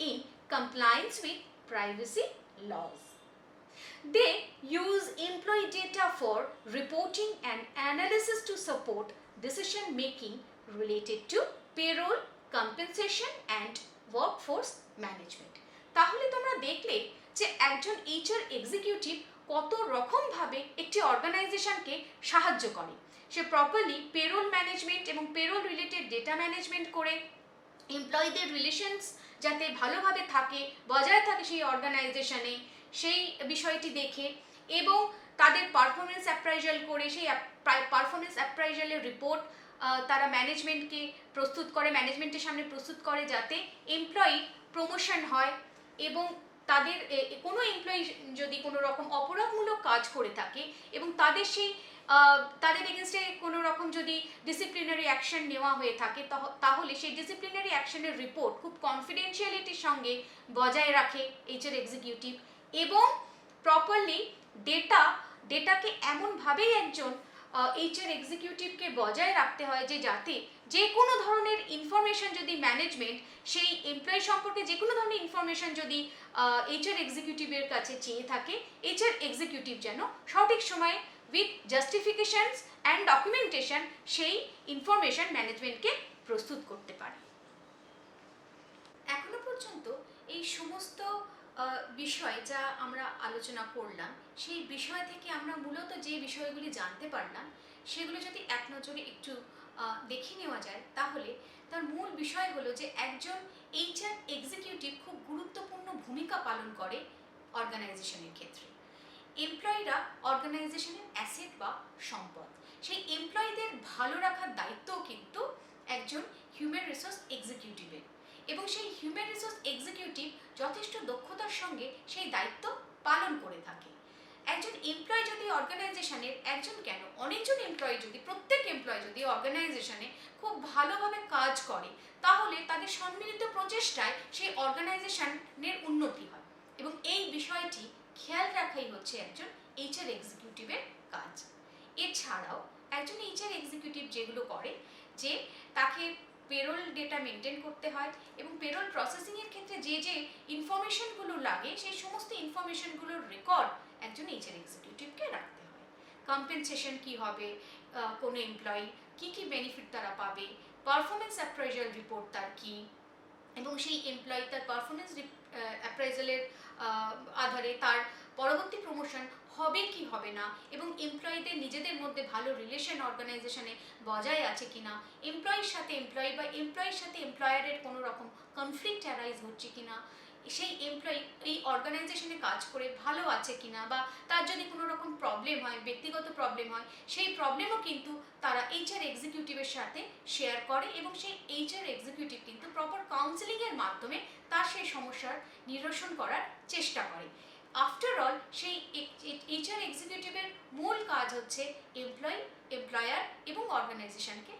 in compliance with privacy laws. They use employee data for reporting and analysis to support decision making related to payroll, compensation and workforce management. তাহলে তোমরা দেখলে যে একজন HR এক্সিকিউটিভ কত রকমভাবে একটি অর্গানাইজেশনকে সাহায্য করে। সে প্রপারলি পেরোল ম্যানেজমেন্ট এবং পেরোল রিলেটেড ডেটা ম্যানেজমেন্ট করে এমপ্লয়ীদের রিলেশনস যাতে ভালোভাবে থাকে, বজায় থাকে সেই অর্গানাইজেশনে, সেই বিষয়টি দেখে এবং তাদের পারফরমেন্স অ্যাপ্রাইজাল করে সেই পারফরমেন্স অ্যাপ্রাইজালের রিপোর্ট তারা ম্যানেজমেন্টকে প্রস্তুত করে, ম্যানেজমেন্টের সামনে প্রস্তুত করে যাতে এমপ্লয়ি প্রমোশন হয় এবং তাদের কোনো এমপ্লয়ি যদি কোনো রকম অপরাধমূলক কাজ করে থাকে এবং তাদের এগেনস্টে কোনো রকম যদি ডিসিপ্লিনারি অ্যাকশন নেওয়া হয়ে থাকে তাহলে সেই ডিসিপ্লিনারি অ্যাকশনের রিপোর্ট খুব কনফিডেন্সিয়ালিটির সঙ্গে বজায় রাখে HR এক্সিকিউটিভ এবং প্রপারলি ডেটাকে এমনভাবেই একজন HR এক্সিকিউটিভকে বজায় রাখতে হয় যে যাতে যে কোনো ধরনের ইনফরমেশন যদি ম্যানেজমেন্ট সেই এমপ্লয়ি সম্পর্কে যে কোনো ধরনের ইনফরমেশন যদি HR এক্সিকিউটিভের কাছে চেয়ে থাকে, HR এক্সিকিউটিভ যেন সঠিক সময়ে উইথ জাস্টিফিকেশনস অ্যান্ড ডকুমেন্টেশন সেই ইনফরমেশন ম্যানেজমেন্টকে প্রস্তুত করতে পারে। এখনো পর্যন্ত এই সমস্ত বিষয় যা আমরা আলোচনা করলাম সেই বিষয় থেকে আমরা মূলত যে বিষয়গুলি জানতে পারলাম সেগুলো যদি এক নজরে একটু দেখে নেওয়া যায় তাহলে তার মূল বিষয় হলো যে একজন HR এক্সিকিউটিভ খুব গুরুত্বপূর্ণ ভূমিকা পালন করে অর্গানাইজেশনের ক্ষেত্রে। এমপ্লয়িরা অর্গানাইজেশনের অ্যাসেট বা সম্পদ, সেই এমপ্লয়ীদের ভালো রাখার দায়িত্বও কিন্তু একজন হিউম্যান রিসোর্স এক্সিকিউটিভের এবং সেই হিউম্যান রিসোর্স এক্সিকিউটিভ যথেষ্ট দক্ষতার সঙ্গে সেই দায়িত্ব পালন করে থাকে। একজন এমপ্লয়ি যদি অর্গানাইজেশনের একজন কেন অনেকজন এমপ্লয়ি যদি প্রত্যেক এমপ্লয়ি যদি অর্গানাইজেশনে খুব ভালোভাবে কাজ করে তাহলে তাদের সম্মিলিত প্রচেষ্টায় সেই অর্গানাইজেশনের উন্নতি হয় এবং এই বিষয়টি খেয়াল রাখাই হচ্ছে একজন HR এক্সিকিউটিভের কাজ। এছাড়াও একজন HR এক্সিকিউটিভ যেগুলো করে যে তাকে পেরোল ডেটা মেনটেন করতে হয় এবং পেরোল প্রসেসিংয়ের ক্ষেত্রে যে যে ইনফরমেশনগুলো লাগে সেই সমস্ত ইনফরমেশনগুলোর রেকর্ড একজন HR এক্সিকিউটিভকে রাখতে হয়। কম্পেনসেশন কি হবে, কোনো এমপ্লয়ি কি বেনিফিট তারা পাবে, পারফরমেন্স অ্যাপ্রাইজাল রিপোর্ট তার কি এবং সেই এমপ্লয়ি তার পারফরমেন্স অ্যাপ্রাইজালের আধারে তার পরবর্তী প্রমোশন হবে কি হবে না এবং এমপ্লয়ীদের নিজেদের মধ্যে ভালো রিলেশন অর্গানাইজেশনে বজায় আছে কিনা, এমপ্লয়ির সাথে এমপ্লয়ি বা এমপ্লয়ির সাথে এমপ্লয়ারের কোনো রকম কনফ্লিক্ট অ্যারাইজ হচ্ছে কিনা, সেই এমপ্লয়ি এই অর্গানাইজেশনে কাজ করে ভালো আছে কিনা বা তার যদি কোনো রকম প্রবলেম হয়, ব্যক্তিগত প্রবলেম হয়, সেই প্রবলেমও কিন্তু তারা HR এক্সিকিউটিভের সাথে শেয়ার করে এবং সেই HR এক্সিকিউটিভ কিন্তু প্রপার কাউন্সেলিংয়ের মাধ্যমে তার সেই সমস্যার নিরসন করার চেষ্টা করে। আফটার অল সেই HR এক্সিকিউটিভের মূল কাজ হচ্ছে এমপ্লয়ার এবং অর্গানাইজেশনকে